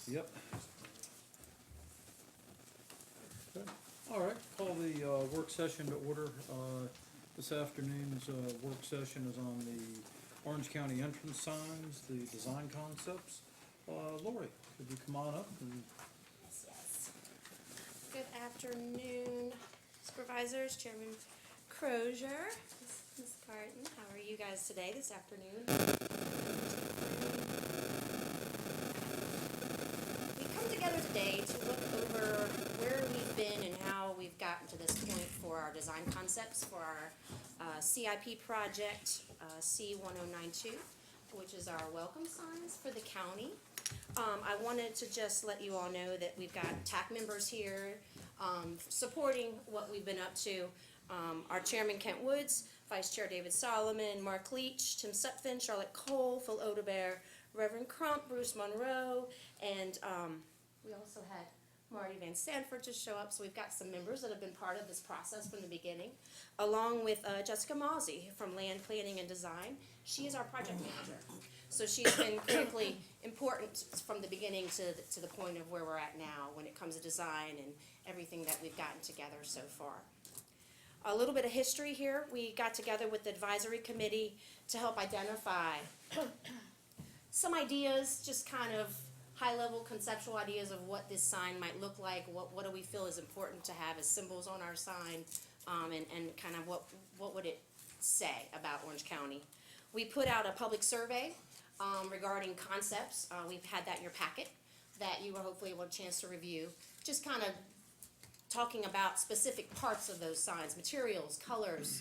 Yep. Okay. All right, call the work session to order. This afternoon's work session is on the Orange County entrance signs, the design concepts. Lori, could you come on up? Yes. Good afternoon, Supervisors, Chairman Crozier, Ms. Carton. How are you guys today, this afternoon? We come together today to look over where we've been and how we've gotten to this point for our design concepts for our CIP project C1092, which is our welcome signs for the county. I wanted to just let you all know that we've got TAC members here supporting what we've been up to. Our Chairman Kent Woods, Vice Chair David Solomon, Mark Leach, Tim Sutphin, Charlotte Cole, Phil Odebear, Reverend Crump, Bruce Monroe, and we also had Marty Van Sanford to show up. So we've got some members that have been part of this process from the beginning, along with Jessica Mozzie from Land Planning and Design. She is our project manager. So she's been critically important from the beginning to the point of where we're at now when it comes to design and everything that we've gotten together so far. A little bit of history here. We got together with the advisory committee to help identify some ideas, just kind of high-level conceptual ideas of what this sign might look like, what do we feel is important to have as symbols on our sign, and kind of what would it say about Orange County. We put out a public survey regarding concepts. We've had that in your packet that you will hopefully have a chance to review. Just kind of talking about specific parts of those signs, materials, colors,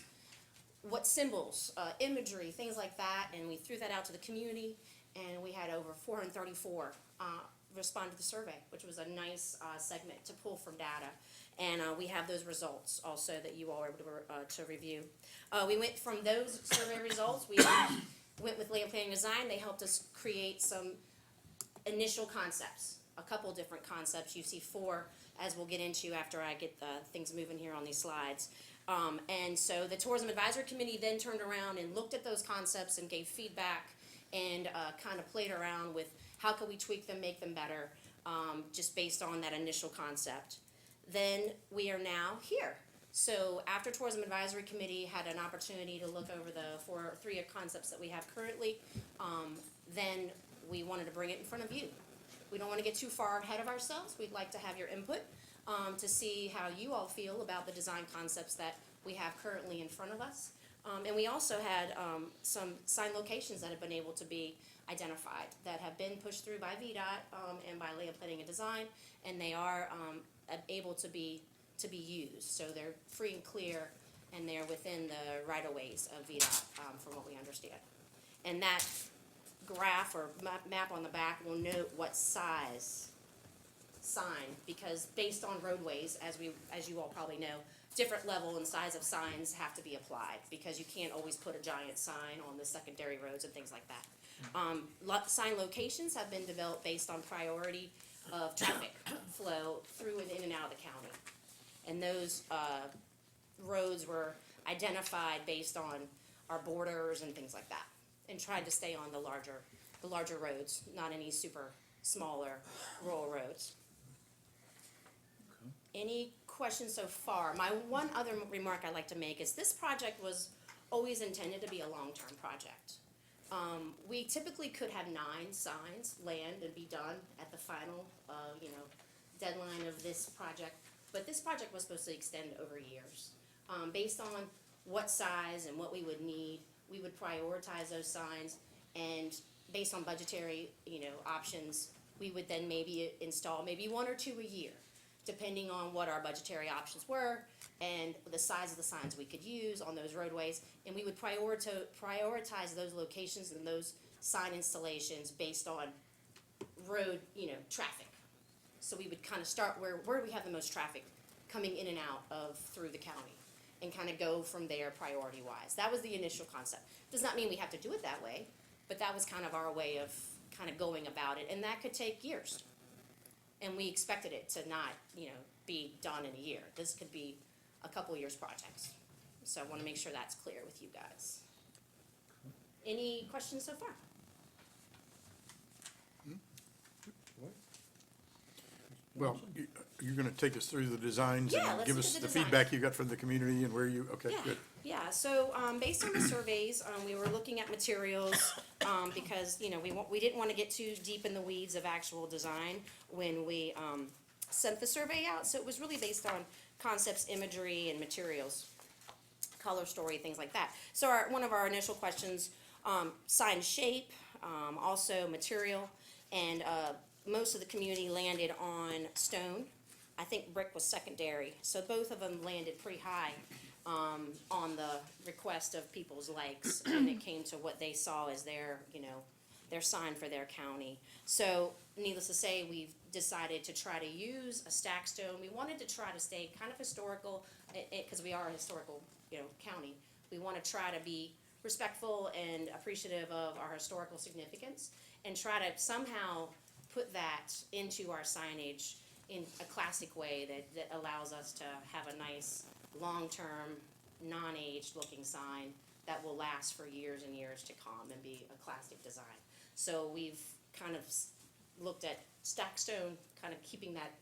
what symbols, imagery, things like that, and we threw that out to the community, and we had over 434 respond to the survey, which was a nice segment to pull from data, and we have those results also that you all were able to review. We went from those survey results, we went with Land Planning Design. They helped us create some initial concepts, a couple different concepts. You see 4, as we'll get into after I get things moving here on these slides. And so the Tourism Advisory Committee then turned around and looked at those concepts and gave feedback and kind of played around with how could we tweak them, make them better, just based on that initial concept. Then we are now here. So after Tourism Advisory Committee had an opportunity to look over the 3 concepts that we have currently, then we wanted to bring it in front of you. We don't want to get too far ahead of ourselves. We'd like to have your input to see how you all feel about the design concepts that we have currently in front of us. And we also had some sign locations that have been able to be identified that have been pushed through by VDOT and by Land Planning and Design, and they are able to be used. So they're free and clear, and they're within the right-of-ways of VDOT from what we understand. And that graph or map on the back will note what size sign, because based on roadways, as you all probably know, different level and size of signs have to be applied, because you can't always put a giant sign on the secondary roads and things like that. Sign locations have been developed based on priority of traffic flow through and in and out of the county. And those roads were identified based on our borders and things like that, and tried to stay on the larger roads, not any super smaller rural roads. Okay. Any questions so far? My one other remark I'd like to make is this project was always intended to be a long-term project. We typically could have 9 signs land and be done at the final deadline of this project, but this project was supposed to extend over years. Based on what size and what we would need, we would prioritize those signs, and based on budgetary options, we would then maybe install maybe 1 or 2 a year, depending on what our budgetary options were and the size of the signs we could use on those roadways. And we would prioritize those locations and those sign installations based on road traffic. So we would kind of start where we have the most traffic coming in and out of through the county, and kind of go from there priority-wise. That was the initial concept. Does not mean we have to do it that way, but that was kind of our way of kind of going about it, and that could take years. And we expected it to not, be done in a year. This could be a couple years projects. So I want to make sure that's clear with you guys. Any questions so far? Well, Wilson? you're gonna take us through the designs Yeah, and let's give look us at the the designs. feedback you got from the community and where you, okay, Yeah, good. yeah, so, based on the surveys, we were looking at materials, because, we didn't wanna get too deep in the weeds of actual design when we, sent the survey out, so it was really based on concepts, imagery, and materials, color story, things like that. So one of our initial questions, sign shape, also material, and, most of the community landed on stone. I think brick was secondary, so both of them landed pretty high, on the request of people's likes when it came to what they saw as their, their sign for their county. So, needless to say, we've decided to try to use a stack stone. We wanted to try to stay kind of historical, because we are a historical, county. We want to try to be respectful and appreciative of our historical significance, and try to somehow put that into our signage in a classic way that allows us to have a nice, long-term, non-aged looking sign that will last for years and years to come and be a classic design. So we've kind of looked at stack stone, kind of keeping that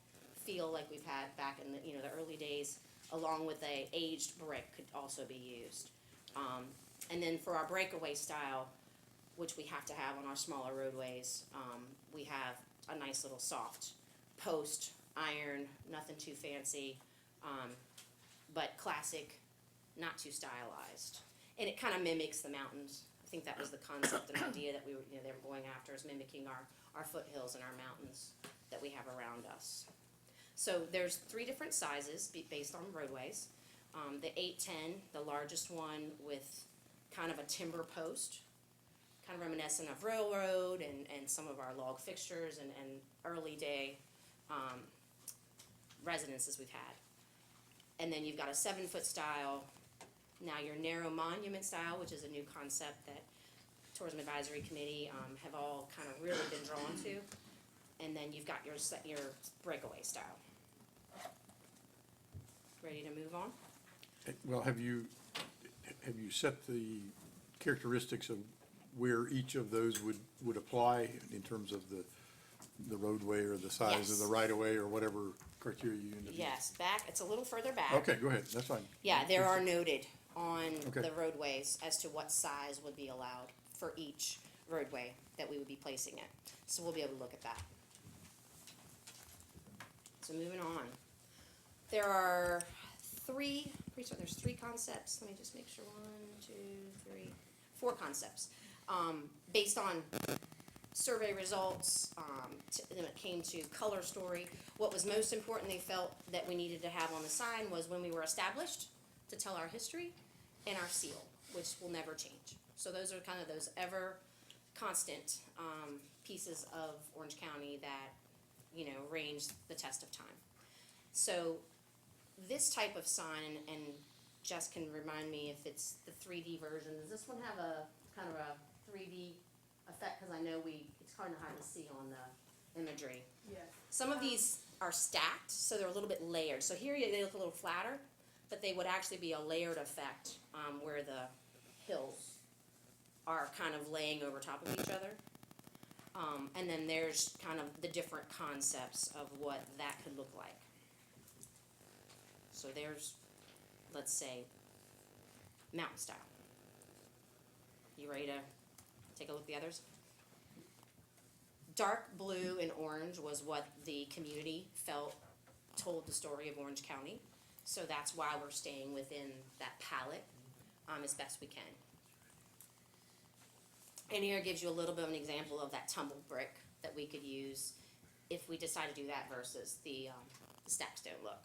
feel like we've had back in the, the early days, along with a aged brick could also be used. And then for our breakaway style, which we have to have on our smaller roadways, we have a nice little soft post, iron, nothing too fancy, but classic, not too stylized. And it kind of mimics the mountains. I think that was the concept and idea that we were, they were going after, is mimicking our foothills and our mountains that we have around us. So there's 3 different sizes based on roadways. The 810, the largest one with kind of a timber post, kind of reminiscent of railroad and some of our log fixtures and early day residences we've had. And then you've got a 7-foot style. Now your narrow monument style, which is a new concept that Tourism Advisory Committee have all kind of really been drawn to. And then you've got your breakaway style. Ready to move on? Well, have you set the characteristics of where each of those would apply in terms of the roadway or the size of Yes. the right-of-way or whatever criteria you end up using? Yes, back, it's a little further back. Okay, go ahead, that's fine. Yeah, there are noted on Okay. the roadways as to what size would be allowed for each roadway that we would be placing it. So we'll be able to look at that. So moving on. There are 3, pretty sure there's 3 concepts. Let me just make sure. 1, 2, 3, 4 concepts. Based on survey results, when it came to color story, what was most important they felt that we needed to have on the sign was when we were established, to tell our history, and our seal, which will never change. So those are kind of those ever constant pieces of Orange County that, range the test of time. So this type of sign, and Jess can remind me if it's the 3D version, does this one have a kind of a 3D effect? Because I know it's kind of hard to see on the imagery. Yes. Some of these are stacked, so they're a little bit layered. So here they look a little flatter, but they would actually be a layered effect where the hills are kind of laying over top of each other. And then there's kind of the different concepts of what that could look like. So there's, let's say, mountain style. You ready to take a look at the others? Dark blue and orange was what the community felt told the story of Orange County. So that's why we're staying within that palette as best we can. And here it gives you a little bit of an example of that tumbled brick that we could use if we decide to do that versus the stack stone look.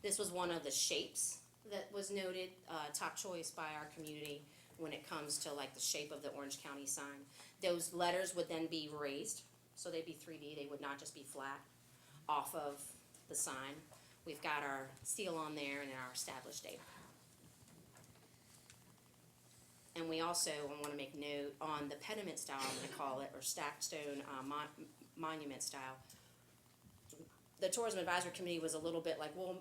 This was one of the shapes that was noted top choice by our community when it comes to like the shape of the Orange County sign. Those letters would then be raised, so they'd be 3D, they would not just be flat off of the sign. We've got our seal on there and our established date. And we also want to make note on the pediment style, I'm going to call it, or stacked stone monument style. The Tourism Advisory Committee was a little bit like, well,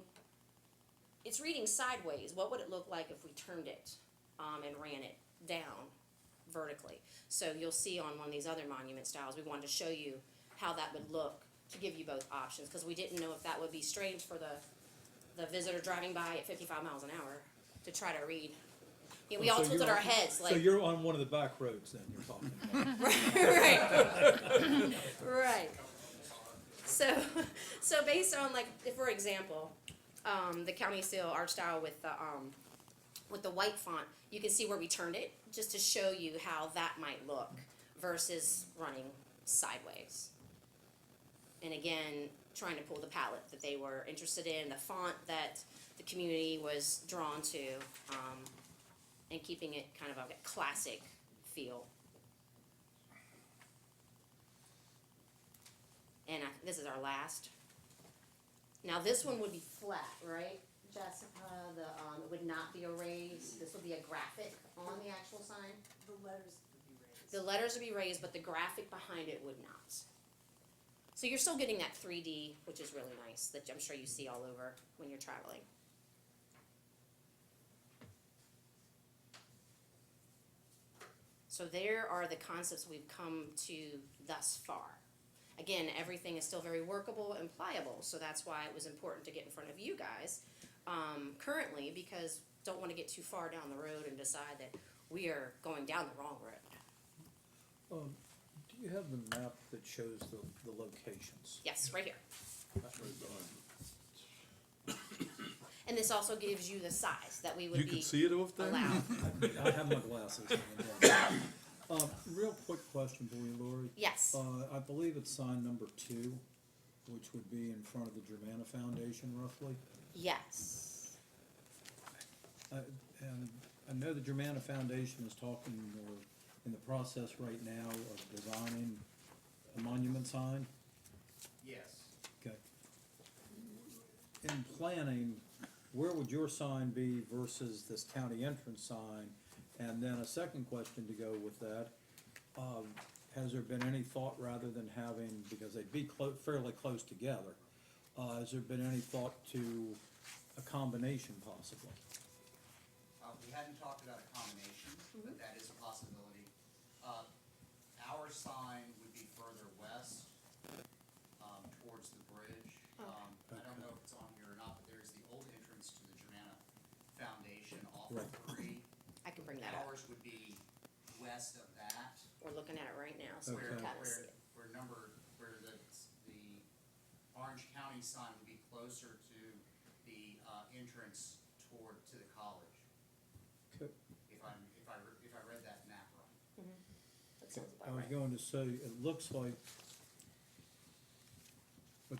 it's reading sideways. What would it look like if we turned it and ran it down vertically? So you'll see on one of these other monument styles, we wanted to show you how that would look to give you both options, because we didn't know if that would be strange for the visitor driving by at 55 miles an hour to try to read. You know, we all So tilted you're our on- heads So like, you're on one of the back roads then, you're talking about. right, right. So based on like, if for example, the county seal art style with the white font, you can see where we turned it, just to show you how that might look versus running sideways. And again, trying to pull the palette that they were interested in, the font that the community was drawn to, and keeping it kind of a classic feel. And this is our last. Now this one would be flat, right, Jessica? It would not be a raise. This would be a graphic on the actual sign. The letters would be raised. The letters would be raised, but the graphic behind it would not. So you're still getting that 3D, which is really nice, that I'm sure you see all over when you're traveling. So there are the concepts we've come to thus far. Again, everything is still very workable and pliable, so that's why it was important to get in front of you guys currently, because don't want to get too far down the road and decide that we are going down the wrong road. Do you have the map that shows the locations? Yes, right here. And this also gives you the size that we would You be can see it over there? allowed. I have my glasses on. Real quick question for you, Lori. Yes, I believe it's sign number 2, which would be in front of the Germana Foundation roughly. yes. And I know the Germana Foundation is talking, or in the process right now of designing a monument sign. Yes. Okay. In planning, where would your sign be versus this county entrance sign? And then a second question to go with that, has there been any thought, rather than having, because they'd be fairly close together, has there been any thought to a combination possibly? We hadn't talked about a combination, but that is a possibility. Our sign would be further west, towards the bridge. I don't know if it's on here or not, but there's the old entrance to the Germana Foundation off of Right. 3. I can bring that up. Ours would be west of that. We're looking at it right now, so we Okay. can kind of see it. Where the Orange County sign would be closer to the entrance to the college. Okay. If I read that map right. That sounds I about was right. going to say, it looks like, but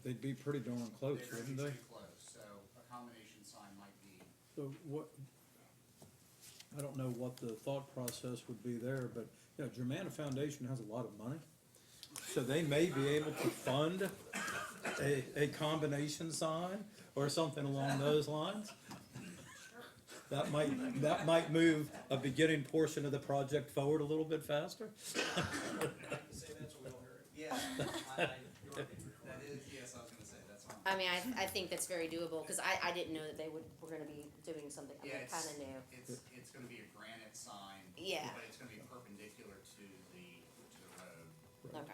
they'd be pretty darn close, They're gonna wouldn't be they? pretty close, so a combination sign might be, So what, I don't know what the thought process would be there, but, you know, Germana Foundation has a lot of money. So they may be able to fund a combination sign or something along those lines. That might move a beginning portion of the project forward a little bit faster. say that's what we all heard. Yeah, that is, yes, I was gonna say, that's fine. I mean, I think that's very doable, because I didn't know that were gonna be doing something, I Yeah, kinda knew. it's gonna be a granite sign. Yeah. But it's gonna be perpendicular to the road, Okay.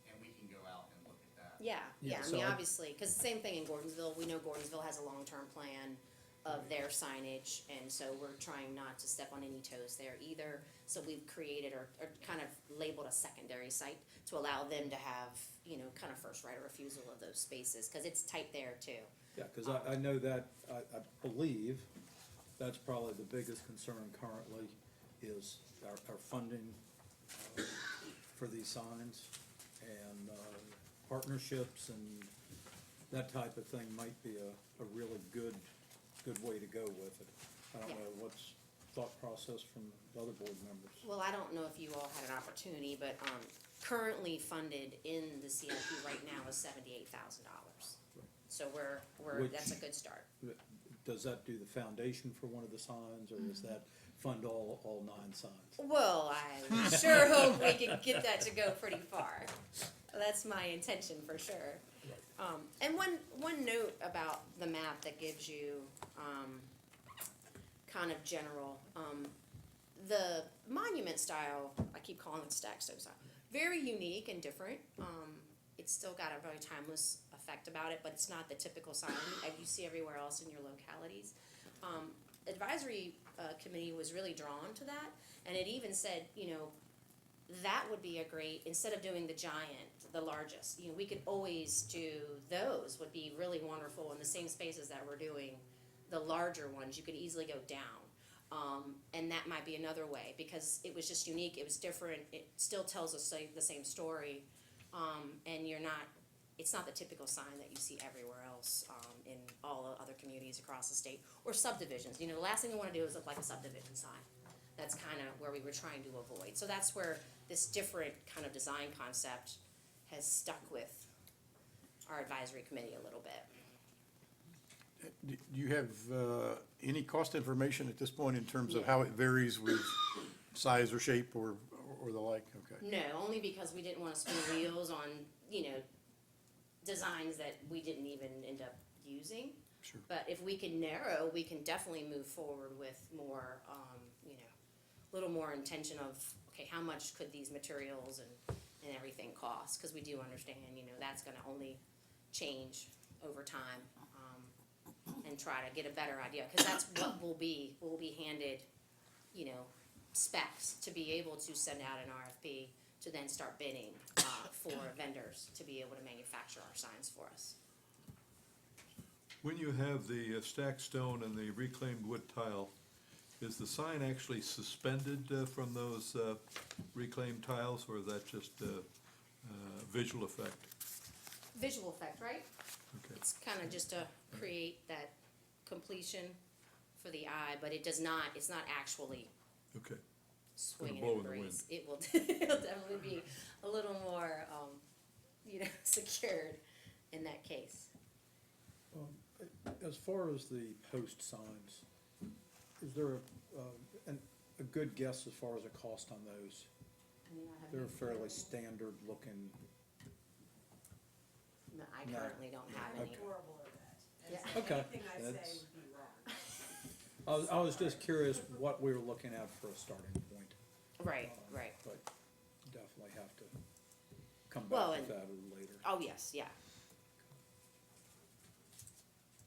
and we can go out and look at that. Yeah, Yeah, I so mean, I- obviously, because the same thing in Gordonsville, we know Gordonsville has a long-term plan of their signage, and so we're trying not to step on any toes there either. So we've created or kind of labeled a secondary site to allow them to have, you know, kind of first right of refusal of those spaces, because it's tight there too. Yeah, because I know that, I believe, that's probably the biggest concern currently, is our funding for these signs, and partnerships and that type of thing might be a really good way to go with it. I don't Yeah. know what's thought process from the other board members. Well, I don't know if you all had an opportunity, but currently funded in the CIP right now is $78,000. So Which- that's a good start. Does that do the foundation for one of the signs, or does that fund all 9 signs? Well, I sure hope we can get that to go pretty far. That's my intention for sure. And one note about the map that gives you kind of general, the monument style, I keep calling it stack stone style, very unique and different. it's still got a very timeless effect about it, but it's not the typical sign that you see everywhere else in your localities. Advisory committee was really drawn to that, and it even said, that would be a great, instead of doing the giant, the largest, we could always do those, would be really wonderful in the same spaces that we're doing the larger ones. You could easily go down. And that might be another way, because it was just unique, it was different, it still tells us the same story, and it's not the typical sign that you see everywhere else, in all the other communities across the state, or subdivisions. The last thing we wanna do is look like a subdivision sign. That's kinda where we were trying to avoid. So that's where this different kind of design concept has stuck with our advisory committee a little bit. Do you have any cost information at this point in terms of how it varies with size or shape or the like? Okay. No, only because we didn't wanna spin wheels on, designs that we didn't even end up using. Sure. But if we can narrow, we can definitely move forward with more, little more intention of, okay, how much could these materials and everything cost? Cause we do understand, that's gonna only change over time, and try to get a better idea. Cause that's what we'll be handed, specs to be able to send out an RFP to then start bidding, for vendors to be able to manufacture our signs for us. When you have the stacked stone and the reclaimed wood tile, is the sign actually suspended from those reclaimed tiles, or is that just a visual effect? Visual effect, right? Okay. It's kinda just to create that completion for the eye, but it's not actually Okay. swinging blow in in the the breeze. It'll definitely be a little more, secured in that case. As far as the post signs, is there a good guess as far as a cost on those? They're fairly standard looking. No, I No. currently don't have any. Okay. Horrible at that. And Yeah. so Okay. anything I say That's- would be wrong. I was just curious what we were looking at for a starting point. Right, right. But definitely have to come Well, back with and- that a little later. Oh, yes, yeah.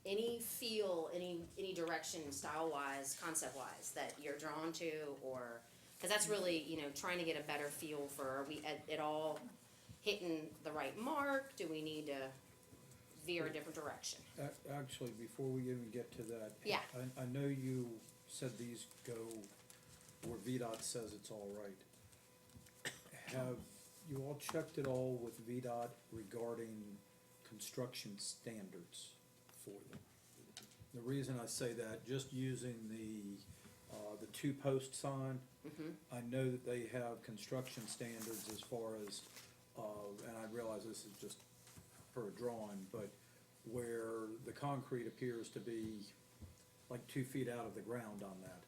Any feel, any direction, style-wise, concept-wise, that you're drawn to, or, cause that's really, trying to get a better feel for, are we at all hitting the right mark? Do we need to veer a different direction? Actually, before we even get to that. Yeah. I know you said these go where VDOT says it's all right. Have you all checked it all with VDOT regarding construction standards for them? The reason I say that, just using the two-post sign, I know that they have construction standards as far as, and I realize this is just per drawing, but where the concrete appears to be like 2 feet out of the ground on that.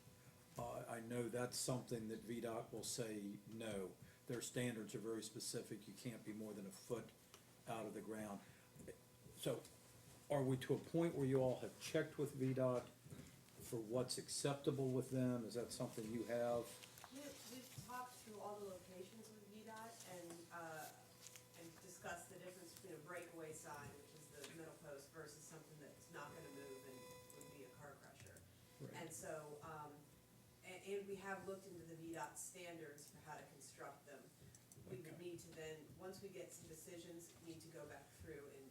I know that's something that VDOT will say, no, their standards are very specific, you can't be more than a foot out of the ground. So, are we to a point where you all have checked with VDOT for what's acceptable with them? Is that something you have? We've talked through all the locations with VDOT and discussed the difference between a breakaway sign, which is the middle post, versus something that's not gonna move and would be a car crusher. Right. And so, and we have looked into the VDOT standards for how to construct them. We would Okay. need to then, once we get some decisions, need to go back through and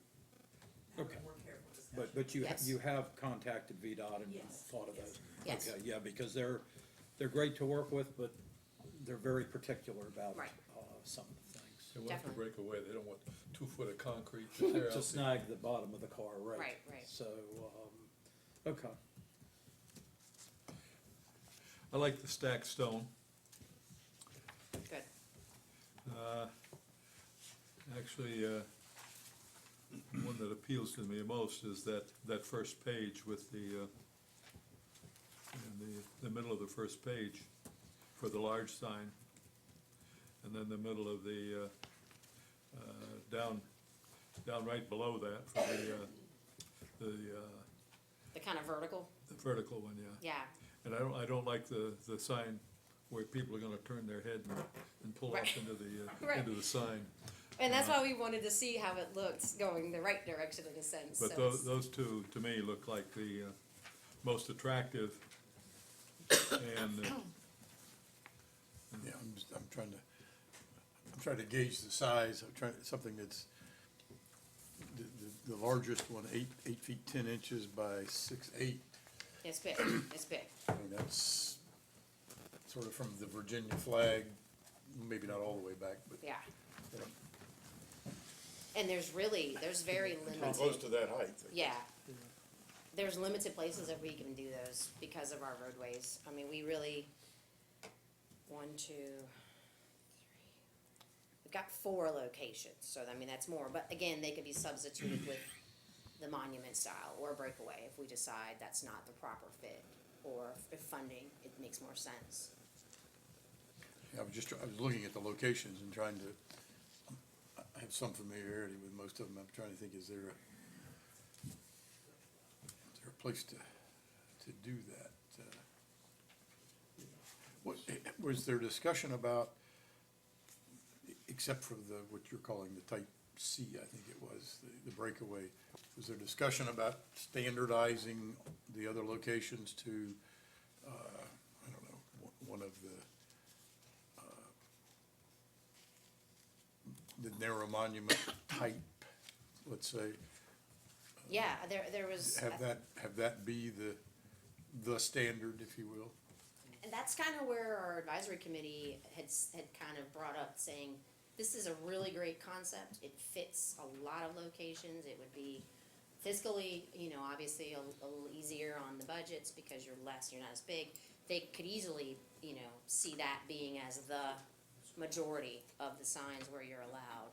have Okay. a more careful discussion. But you, Yes. you have contacted VDOT and Yes, thought of yes. those? Yes. Okay, yeah, because they're great to work with, but they're very particular about, Right. some of the things. They want to Definitely. break away, they don't want 2 foot of concrete to tear out. To snag the bottom of the car, right? Right, right. So, okay, I like the stacked stone. Good. Actually, one that appeals to me most is that first page with in the middle of the first page for the large sign. And then the middle of the, down right below that for The kind of vertical, the vertical one, yeah. yeah. And I don't like the sign where people are gonna turn their head and pull Right. off into the, Right. into the sign. And that's why we wanted to see how it looked going the right direction in a sense. But So those, it's- those two, to me, look like the most attractive. And Yeah, I'm trying to gauge the size, something that's, the largest one, 8 feet 10 inches by 6'8". It's big, it's big. I mean, that's sort of from the Virginia flag, maybe not all the way back, but, Yeah. you know, And there's very pretty limited. close to that height. Yeah. There's limited places that we can do those because of our roadways. I mean, we really, 1, 2, 3. We've got 4 locations, so I mean, that's more. But again, they could be substituted with the monument style or breakaway if we decide that's not the proper fit. Or if funding, it makes more sense. Yeah, I was looking at the locations and trying to, I have some familiarity with most of them. I'm trying to think, is there a place to do that? Was there discussion about, except for what you're calling the type C, I think it was, the breakaway, was there discussion about standardizing the other locations to, I don't know, one of the narrow monument type, let's say? Yeah, there was. Have that be the standard, if you will? And that's kind of where our advisory committee had kind of brought up, saying, this is a really great concept. It fits a lot of locations. It would be fiscally, obviously a little easier on the budgets because you're not as big. They could easily, see that being as the majority of the signs where you're allowed,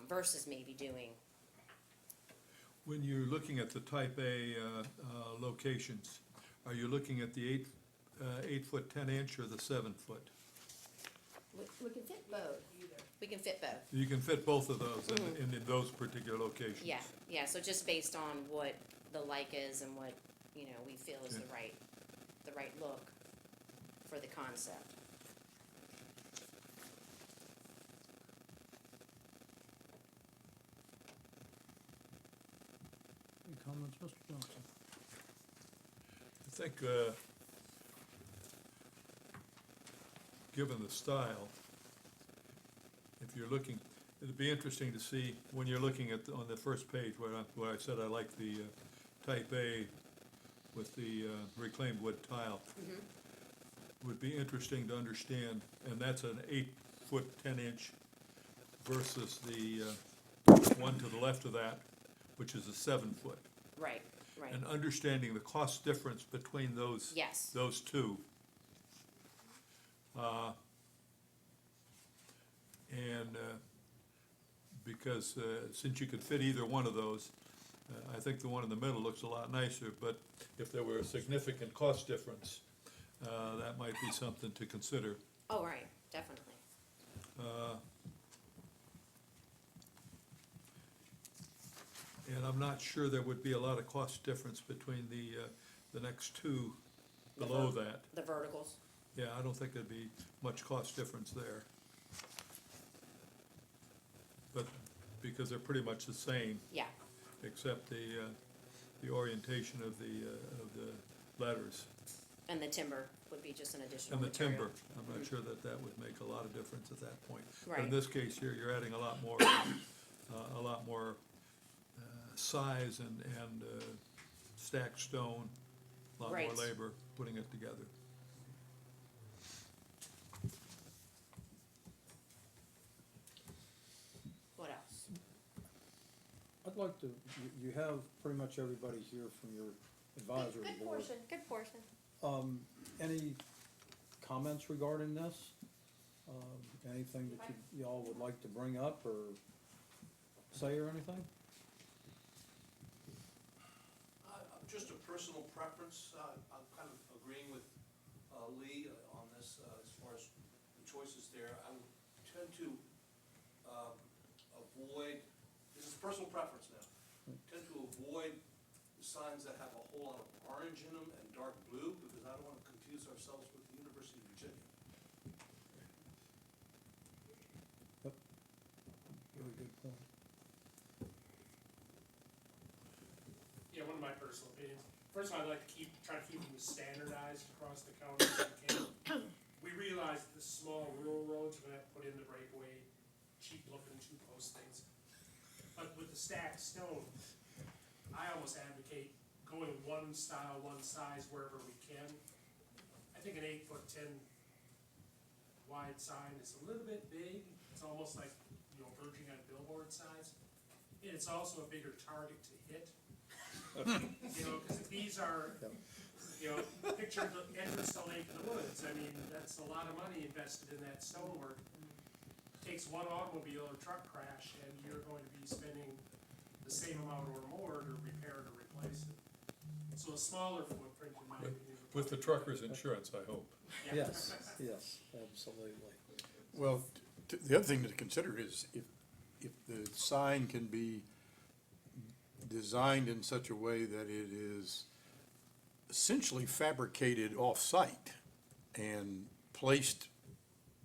versus maybe doing. when you're looking at the type A locations, are you looking at the 8 foot 10 inch or the 7 foot? We can fit both. We can fit both. You can fit both of those in those particular locations. Yeah, so just based on what the like is and what, we feel is the right look for the concept. Any comments, Mr. Johnson? I think, given the style, if you're looking, it'd be interesting to see, when you're looking at, on the first page, where I said I like the type A with the reclaimed wood tile. Would be interesting to understand, and that's an 8 foot 10 inch versus the one to the left of that, which is a 7 foot. Right. And understanding the cost difference between those. Yes. Those two. Because since you could fit either one of those, I think the one in the middle looks a lot nicer, but if there were a significant cost difference, that might be something to consider. Oh, right, definitely. And I'm not sure there would be a lot of cost difference between the next two below that. The verticals. Yeah, I don't think there'd be much cost difference there. But, because they're pretty much the same, Yeah. except the orientation of the letters. And the timber would be just an additional And the material. timber, I'm not sure that would make a lot of difference at that point. But in Right. this case here, you're adding a lot more size and stacked stone, a lot more Right. labor putting it together. What else? I'd like to, you have pretty much everybody here from your advisory Good board. portion, good portion. Any comments regarding this? Anything that y'all would like to bring up or say or anything? Just a personal preference, I'm kind of agreeing with Lee on this, as far as the choices there. I would tend to avoid, this is personal preference now, tend to avoid the signs that have a whole lot of orange in them and dark blue, because I don't want to confuse ourselves with the University of Virginia. my personal opinions. First of all, I'd like to try to keep them standardized across the county if we can. We realize that the small rural roads, we're gonna have to put in the breakaway, cheap-looking two-post things. But with the stacked stone, I almost advocate going one style, one size wherever we can. I think an 8'10" wide sign is a little bit big. It's almost like, verging on billboard size. And it's also a bigger target to hit. Cause these are, picture the entrance to Lake of the Woods. I mean, that's a lot of money invested in that stonework. Takes one automobile or truck crash and you're going to be spending the same amount or more to repair or replace it. So a smaller footprint in my opinion. With the trucker's insurance, I hope. Yeah. Yes, yes, absolutely. Well, the other thing to consider is if the sign can be designed in such a way that it is essentially fabricated off-site and placed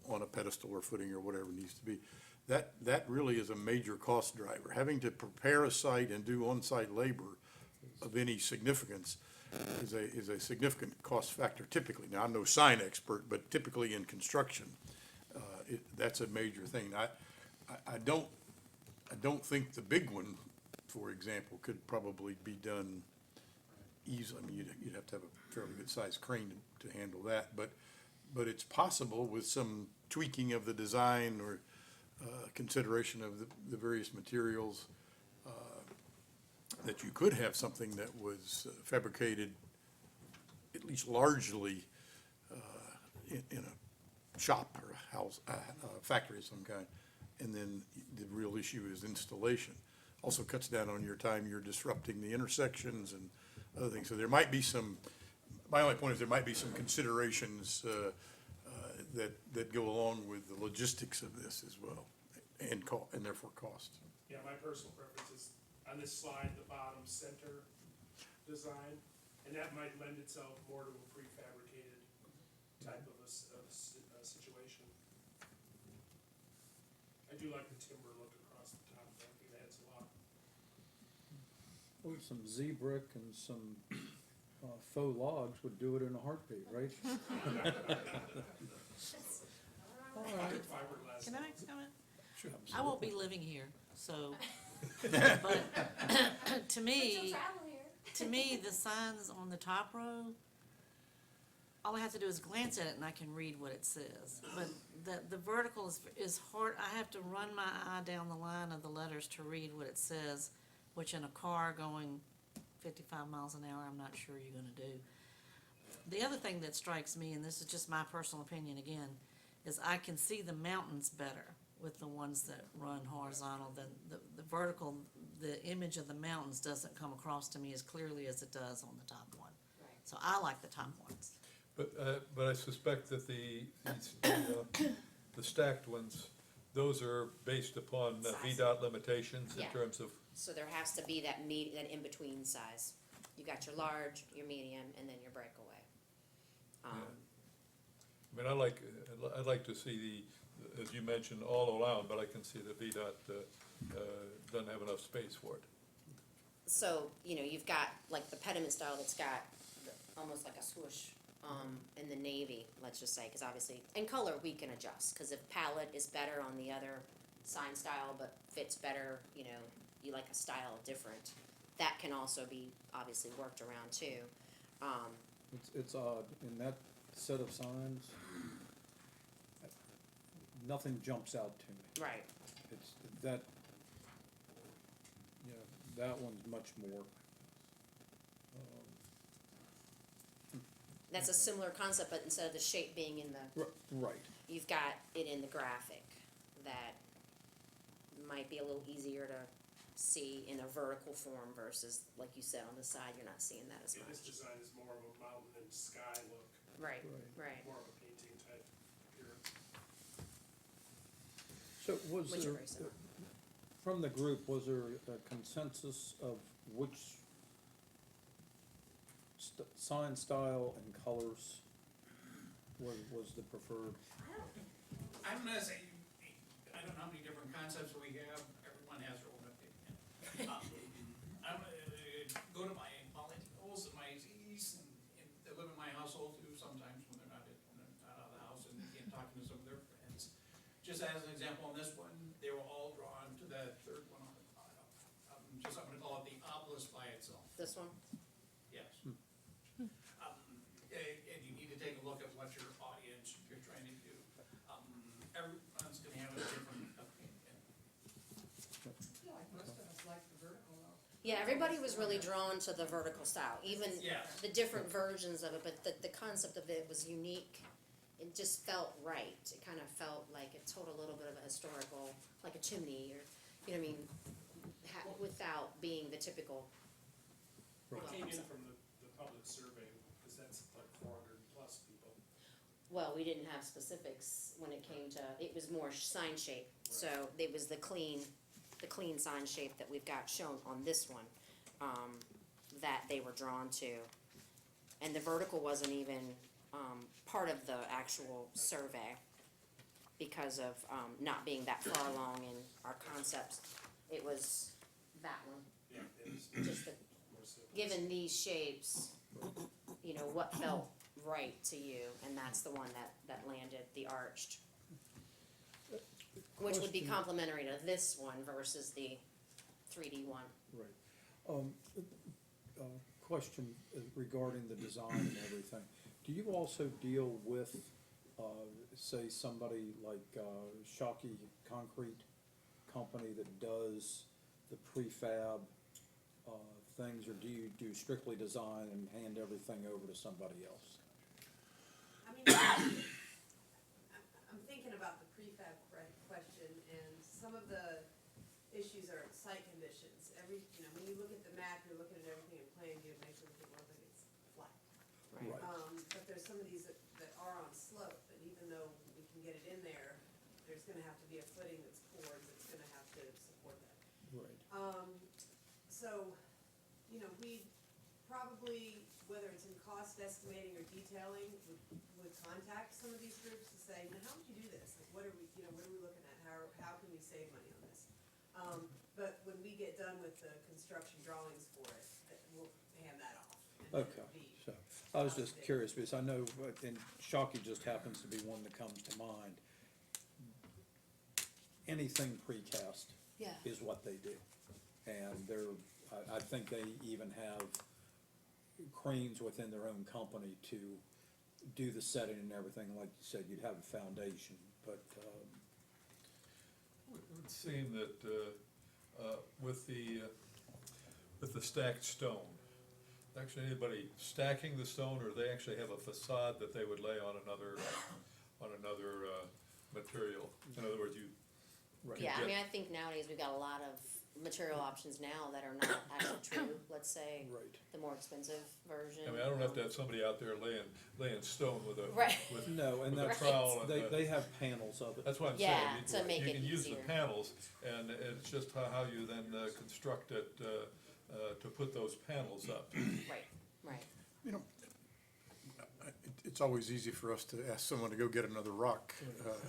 on a pedestal or footing or whatever it needs to be, that really is a major cost driver. Having to prepare a site and do on-site labor of any significance is a significant cost factor typically. Now, I'm no sign expert, but typically in construction, that's a major thing. I don't think the big one, for example, could probably be done easily. I mean, you'd have to have a fairly good-sized crane to handle that, but it's possible with some tweaking of the design or consideration of the various materials that you could have something that was fabricated at least largely in a shop or a house, a factory of some kind. And then the real issue is installation. Also cuts down on your time, you're disrupting the intersections and other things. So there might be some, my only point is there might be some considerations that go along with the logistics of this as well, and therefore cost. Yeah, my personal preference is on this slide, the bottom center design, and that might lend itself more to a prefabricated type of a situation. I do like the timber look across the top, I think it adds a lot. Well, some Z-brick and some faux logs would do it in a heartbeat, right? Fiberglass. Can I comment? Sure. I won't be living here, so, but to me, the signs on the top row, all I have to do is glance at it and I can read what it says. But the vertical is hard, I have to run my eye down the line of the letters to read what it says, which in a car going 55 miles an hour, I'm not sure you're gonna do. The other thing that strikes me, and this is just my personal opinion again, is I can see the mountains better with the ones that run horizontal than the vertical. The image of the mountains doesn't come across to me as clearly as it does on the top one. Right. So I like the top ones. But I suspect that the stacked ones, those are based upon Size. VDOT limitations in Yeah. terms of, So there has to be that that in-between size. You got your large, your medium, and then your breakaway. I mean, I'd like to see as you mentioned, all around, but I can see that VDOT doesn't have enough space for it. So, you've got like the pediment style that's got almost like a swoosh in the navy, let's just say, because obviously, in color we can adjust, because if palette is better on the other sign style but fits better, you like a style different, that can also be obviously worked around too. It's odd, in that set of signs, nothing jumps out to me. Right. It's that, that one's much more. That's a similar concept, but instead of the shape being in the, Right. you've got it in the graphic that might be a little easier to see in a vertical form versus, like you said, on the side, you're not seeing that as Yeah, this much. design is more of a mountain and sky look, Right, Right. right. more of a painting type appearance. So was Which are there, very similar. from the group, was there a consensus of which sign style and colors was the preferred? I'm gonna say, I don't know how many different concepts we have, everyone has their own opinion. I'm gonna go to my This one? Yes. And you need to take a look at what your audience you're trying to do. Everyone's gonna have a different opinion. Yeah, everybody was really drawn to the vertical style, even Yes. the different versions of it, but the concept of it was unique. It just felt right. It kind of felt like it told a little bit of a historical, like a chimney, or, you know what I mean, without being the typical. What came in from the public survey, because that's like 400 plus people. Well, we didn't have specifics when it came to, it was more sign shape, so it was the clean sign shape that we've got shown on this one, that they were drawn to. And the vertical wasn't even, part of the actual survey because of, not being that far along in our concepts. It was that one, Yeah, it was just the, more simple. given these shapes, you know, what felt right to you, and that's the one that landed, the arched. Which would be Question. complementary to this one versus the 3D one. Right. Question regarding the design and everything. Do you also deal with, say, somebody like Shockey Concrete Company that does the prefab things, or do you do strictly design and hand everything over to somebody else? I mean, I'm thinking about the prefab question, and some of the issues are site conditions. When you look at the map, you're looking at everything in plan view to make sure everything looks like it's flat. Right. But there's some of these that are on slope, and even though we can get it in there, there's gonna have to be a footing that's poured, that's gonna have to support that. Right. So, we probably, whether it's in cost estimating or detailing, would contact some of these groups to say, now, how would you do this? Like, what are we looking at? How can we save money on this? But when we get done with the construction drawings for it, we'll hand that off. and Okay, it'll be- so, I was just curious, because I know, and Shockey just happens to be one that comes to mind. Anything precast Yeah. is what they do. And I think they even have cranes within their own company to do the setting and everything, like you said, you'd have a foundation, but, It would seem that, with the stacked stone, actually anybody stacking the stone, or they actually have a facade that they would lay on another material? In other words, you. right. Yeah, I get- mean, I think nowadays we've got a lot of material options now that are not actually true, let's say, Right. the more expensive version. I mean, I don't have to have somebody out there laying stone with a, Right. with, No, and with a that's, trowel and they have panels of it. that's what I'm Yeah, saying. to make You it can use the easier. panels, and it's just how you then construct it, to put those panels up. Right. It's always easy for us to ask someone to go get another rock,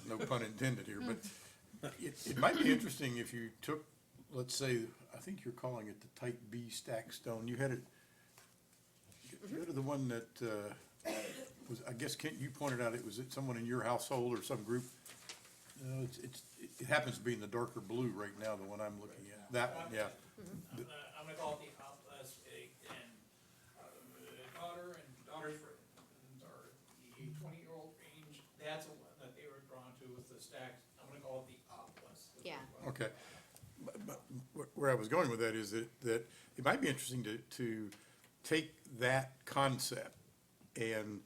no pun intended here, but it might be interesting if you took, let's say, I think you're calling it the type B stack stone, you had it, you had the one that, was, I guess, Kent, you pointed out, was it someone in your household or some group? No, it happens to be in the darker blue right now, the one I'm looking at, that one, yeah. I'm gonna call it the Atlas, and daughter for, or the 20-year-old range, that's the one that they were drawn to with the stacks. I'm gonna call it the Atlas. Yeah. Okay, but where I was going with that is that it might be interesting to take that concept and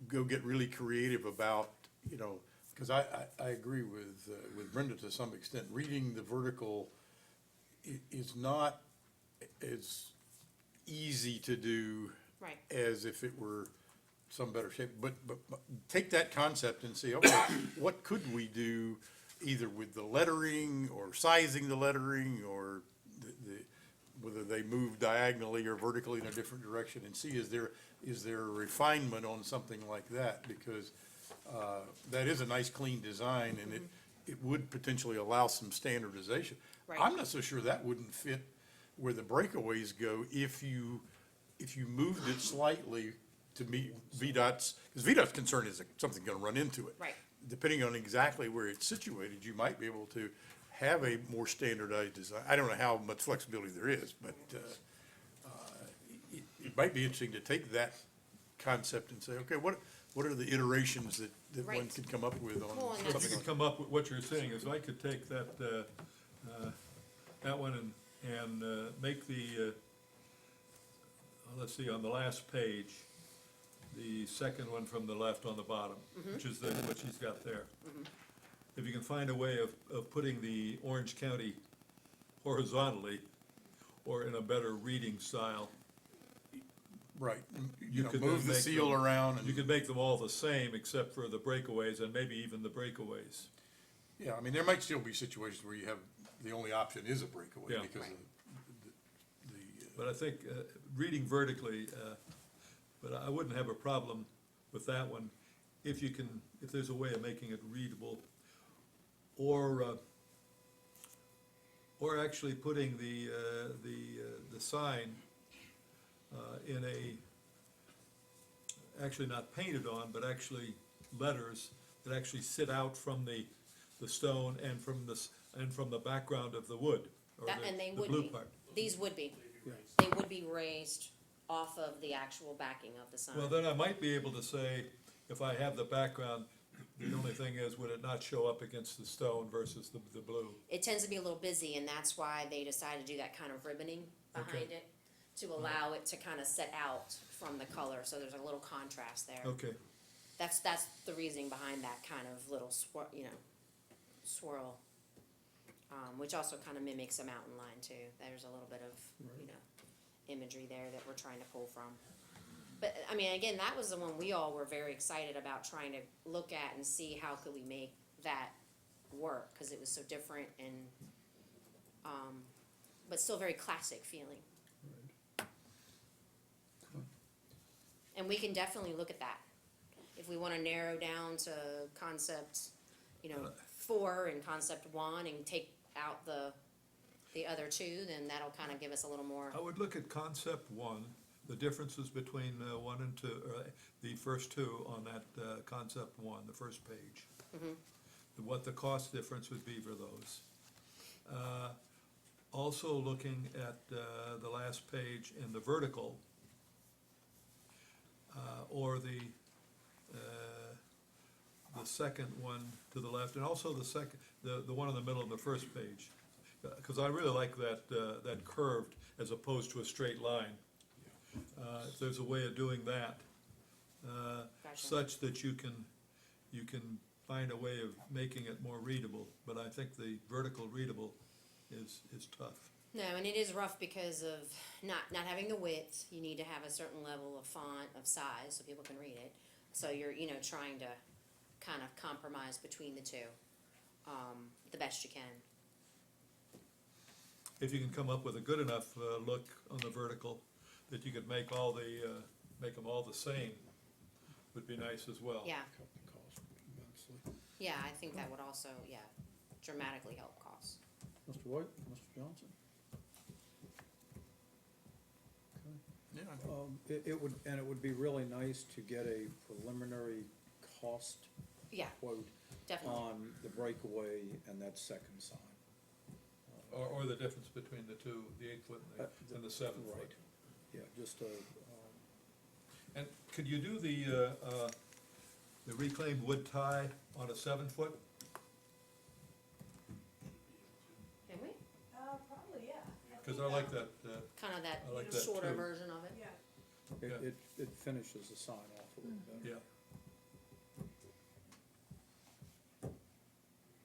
go get really creative about, because I agree with Brenda to some extent. Reading the vertical is not as easy to do Right. as if it were some better shape. But take that concept and say, okay, what could we do either with the lettering or sizing the lettering, or whether they move diagonally or vertically in a different direction, and see is there a refinement on something like that, because that is a nice clean design, and it would potentially allow some standardization. Right. I'm not so sure that wouldn't fit where the breakaways go if you moved it slightly to meet VDOT's, because VDOT's concern is that something's gonna run into it. Right. Depending on exactly where it's situated, you might be able to have a more standardized design. I don't know how much flexibility there is, but, it might be interesting to take that concept and say, okay, what are the iterations that one Right. could come up with on Well, and If something you could like? come up with, what you're saying is I could take that one and make the, let's see, on the last page, the second one from the left on the bottom, which is what she's got there. If you can find a way of putting the Orange County horizontally or in a better reading style, Right, You could then move the make seal them- around and. you could make them all the same except for the breakaways and maybe even the breakaways. Yeah, I mean, there might still be situations where you have, the only option is a breakaway Yeah. because of Right. the, But I think reading vertically, but I wouldn't have a problem with that one if there's a way of making it readable. Or actually putting the sign in actually not painted on, but actually letters that actually sit out from the stone and from the background of the wood, or And they the would blue be. part. These would be. Yeah. They would be raised off of the actual backing of the sign. Well, then I might be able to say, if I have the background, the only thing is, would it not show up against the stone versus the blue? It tends to be a little busy, and that's why they decided to do that kind of ribboning behind Okay. it, to allow it to kind of set out from the color, so there's a little contrast there. Okay, That's the reasoning behind that kind of little swirl, which also kind of mimics a mountain line too. There's a little bit of, imagery there that we're trying to pull from. But, I mean, again, that was the one we all were very excited about trying to look at and see how could we make that work, cause it was so different and, but still very classic feeling. And we can definitely look at that. If we wanna narrow down to concept, 4 and concept 1 and take out the other 2, then that'll kinda give us a little more. I would look at concept 1, the differences between 1 and 2, or the first 2 on that concept 1, the first page. What the cost difference would be for those. Also looking at the last page in the vertical, or the second one to the left, and also the one in the middle of the first page. Because I really like that curved as opposed to a straight line. If there's a way of doing that, Gotcha. such that you can find a way of making it more readable, but I think the vertical readable is tough. No, and it is rough because of not having the width. You need to have a certain level of font of size so people can read it. So you're trying to kind of compromise between the two, the best you can. If you can come up with a good enough look on the vertical that you could make make them all the same, would be nice as well. Yeah, cut the cost immensely. yeah, I think that would also dramatically help costs. Mr. White, Mr. Johnson? Yeah, It would be really nice to get a preliminary cost Yeah, quote definitely. on the breakaway and that second sign. Or the difference between the two, the 8-foot and the 7-foot. Right, yeah, just And could you do the reclaimed wood tie on a 7-foot? Can we? Probably, yeah. Because I like that, Kind of that I like that shorter too. version of it. Yeah. Yeah. it finishes the sign off a little bit. yeah.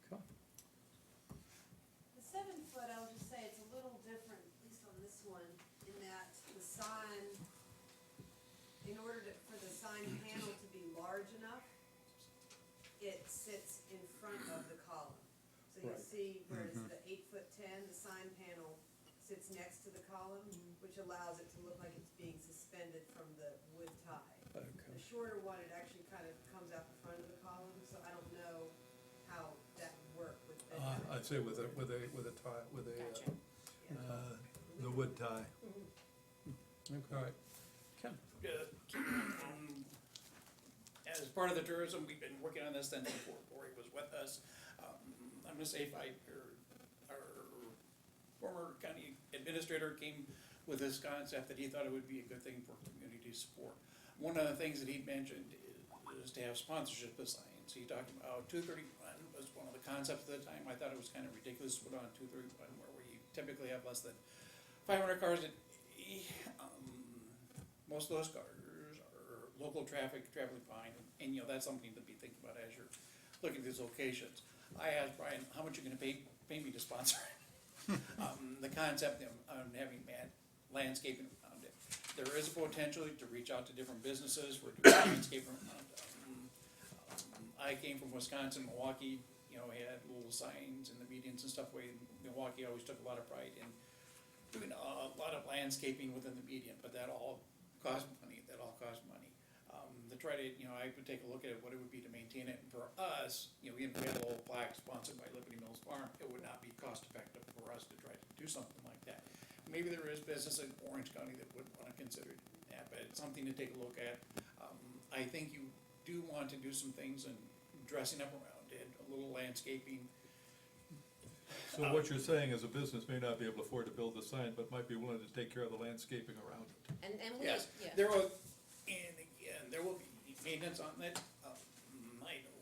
Okay. The 7 foot, I'll just say it's a little different, at least on this one, in that the sign, in order for the sign panel to be large enough, it sits in front of the column. So you Right. see where it's the 8'10", the sign panel sits next to the column, which allows it to look like it's being suspended from the wood tie. The Okay. shorter one, it actually kind of comes out the front of the column, so I don't know how that would work with. I'd say with a tie, with Gotcha. the wood tie. Okay. All right. Ken? As part of the tourism, we've been working on this then before Cory was with us. I'm gonna say our former county administrator came with this concept, that he thought it would be a good thing for community support. One of the things that he mentioned is to have sponsorship of signs. He talked about 231 was one of the concepts at the time. I thought it was kind of ridiculous to put on 231 where we typically have less than 500 cars a day. Most of those cars are local traffic, traveling fine, and you know, that's something to be thinking about as you're looking at these locations. I asked Brian, how much are you gonna pay me to sponsor it? The concept of having landscaping around it. There is a potential to reach out to different businesses, we're doing landscaping around. I came from Wisconsin, Milwaukee, you know, had little signs in the medians and stuff, way Milwaukee always took a lot of pride in doing a lot of landscaping within the median, but that all cost money, to try to, you know, I would take a look at it, what it would be to maintain it, and for us, you know, we had a little plaque sponsored by Liberty Mills Farm, it would not be cost effective for us to try to do something like that. Maybe there is business in Orange County that would wanna consider that, but it's something to take a look at. I think you do want to do some things and dressing up around it, a little landscaping. So what you're saying is a business may not be able to afford to build the sign, but might be willing to take care of the landscaping around it. And we, Yes, yeah. there will, and again, there will be maintenance on that.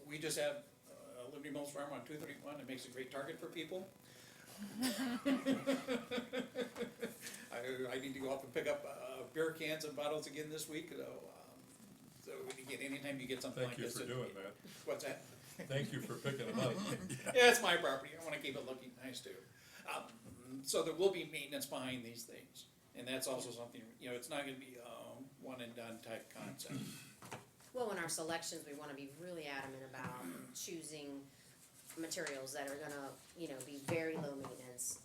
We just have Liberty Mills Farm on 231, it makes a great target for people. I need to go up and pick up beer cans and bottles again this week, so again, anytime you get something like Thank you this. for doing that. What's that? Thank you for picking them up. Yeah, it's my property, I wanna keep it looking nice too. So there will be maintenance behind these things, and that's also something, you know, it's not gonna be a one and done type concept. Well, in our selections, we wanna be really adamant about choosing materials that are gonna, you know, be very low maintenance,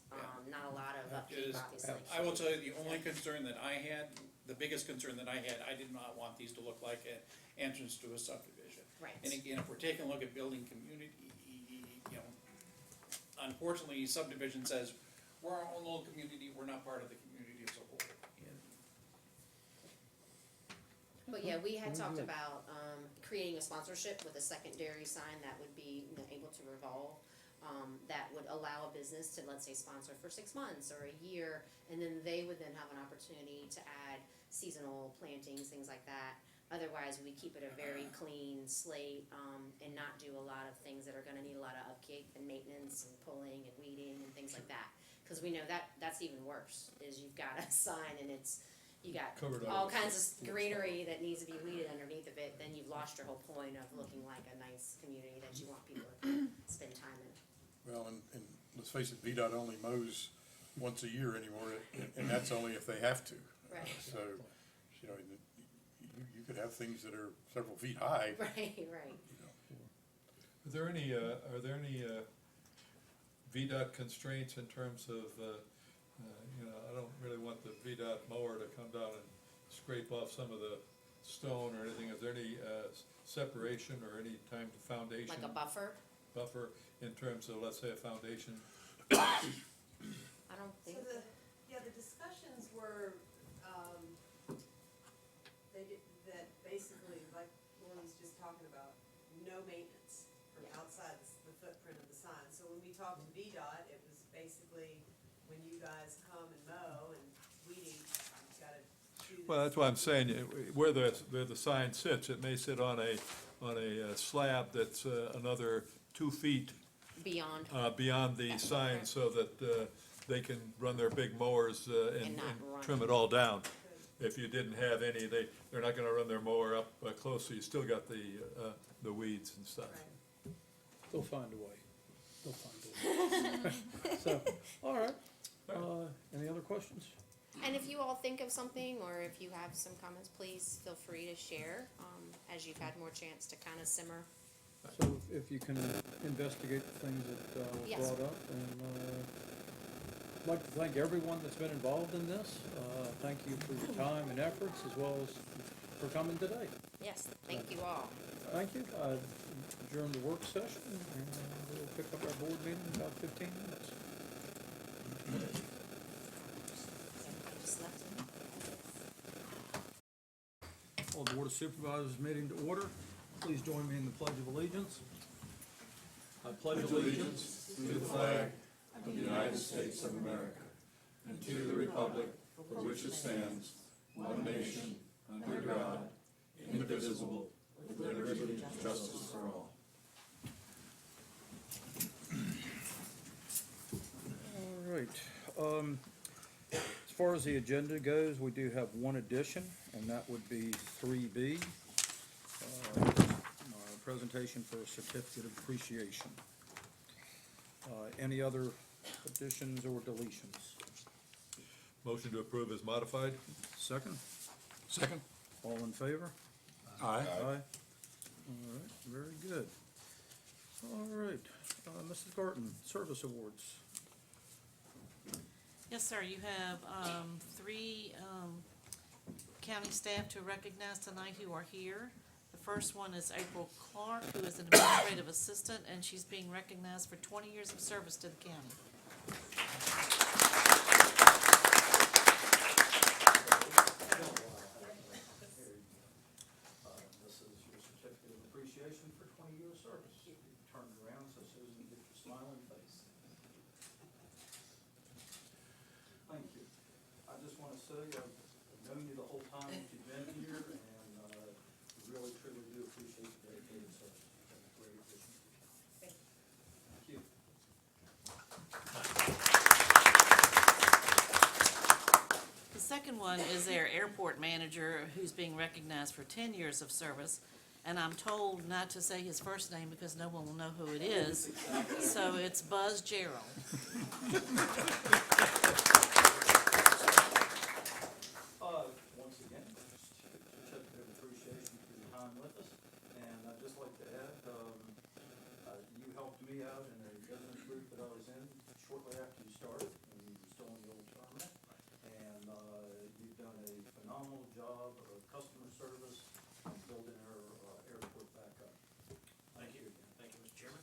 not a lot of upkeep, Is- obviously. I will tell you, the only concern that I had, the biggest concern that I had, I did not want these to look like an entrance to a subdivision. Right. And again, if we're taking a look at building community, you know, unfortunately, subdivision says, we're our own little community, we're not part of the community as a whole. But yeah, we had Very talked good. about, creating a sponsorship with a secondary sign that would be, you know, able to revolve. That would allow a business to, let's say, sponsor for 6 months or a year, and then they would then have an opportunity to add seasonal plantings, things like that. Otherwise, we keep it a very clean slate, and not do a lot of things that are gonna need a lot of upkeep and maintenance and pulling and weeding and things like that. Cause we know that's even worse, is you've got a sign and you got Covered all up. kinds of greenery that needs to be weeded underneath of it, then you've lost your whole point of looking like a nice community that you want people to spend time in. Well, and let's face it, VDOT only mows once a year anymore, and that's only if they have to. Right. So, you know, you could have things that are several feet high. Right, right. You know. Are there any VDOT constraints in terms of, you know, I don't really want the VDOT mower to come down and scrape off some of the stone or anything. Is there any separation or any time to foundation? Like a buffer? Buffer in terms of, let's say, a foundation? I don't So think, the discussions were, they did, that basically, like Lauren's just talking about, no maintenance from Yeah. outside the footprint of the sign. So when we talked to VDOT, it was basically, when you guys come and mow and weeding, you've gotta do this. Well, that's why I'm saying, where the sign sits, it may sit on a slab that's another 2 feet beyond, beyond the sign, so that they can run their big mowers and not run. trim it all down. If you didn't have any, they're not gonna run their mower up close, so you still got the weeds and stuff. Right. They'll find a way. They'll find a way. So, all right. Any other questions? and if you all think of something, or if you have some comments, please feel free to share, as you've had more chance to kind of simmer. So if you can investigate the things that were Yes. brought up, and I'd like to thank everyone that's been involved in this. Thank you for your time and efforts, as well as for coming today. Yes, thank you all. Thank you. Adjourn the work session, and we'll pick up our board meeting in about 15 minutes. I just left it. Call the Board of Supervisors meeting to order. Please join me in the Pledge of Allegiance. I pledge allegiance to the flag of the United States of America, and to the republic for which it stands, one nation, under God, indivisible, with liberty and justice for all. All right. As far as the agenda goes, we do have one addition, and that would be 3B, presentation for a certificate of appreciation. Any other additions or deletions? Motion to approve is modified. Second? Second? All in favor? Aye. Aye. All right, very good. All right, Mrs. Garten, service awards. Yes, sir, you have, three, county staff to recognize tonight who are here. The first one is April Clark, who is an administrative assistant, and she's being recognized for 20 years of service to the county. This is your certificate of appreciation for 20 years service. You can turn it around so Susan can get your smiling face. Thank you. I just want to say I've known you the whole time that you've been here, and really truly do appreciate your dedicated service. You've been a great addition to the county. Thank you. The second one is their airport manager, who's being recognized for 10 years of service. And I'm told not to say his first name because no one will know who it is. So it's Buzz Gerald. Once again, certificate of appreciation for your time with us. And I'd just like to add, you helped me out in a business group that I was in shortly after you started, when you were still in the old terminal. And you've done a phenomenal job of customer service and building our airport back up. Thank you again. Thank you, Mr. Chairman.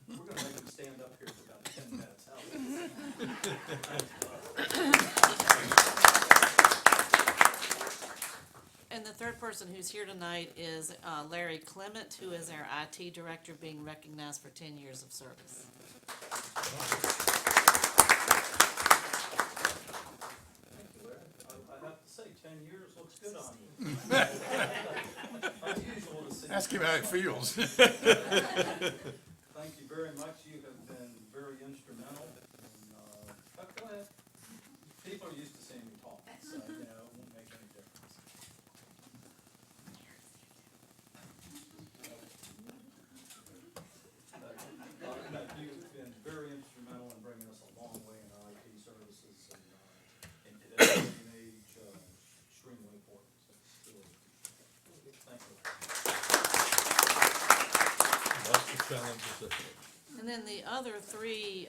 We're gonna make him stand up here for about 10 minutes. And the third person who's here tonight is Larry Clement, who is our IT director, being recognized for 10 years of service. Thank you, Larry. I have to say, 10 years looks good on you. Unusual to see. Ask him how it feels. Thank you very much. You have been very instrumental. And, go ahead. People are used to seeing me talk, so, it won't make any difference. You've been very instrumental in bringing us a long way in our IT services, and in today's day and age, extremely important. So, really appreciate it. Thank you. Lots of challenges ahead. And then the other three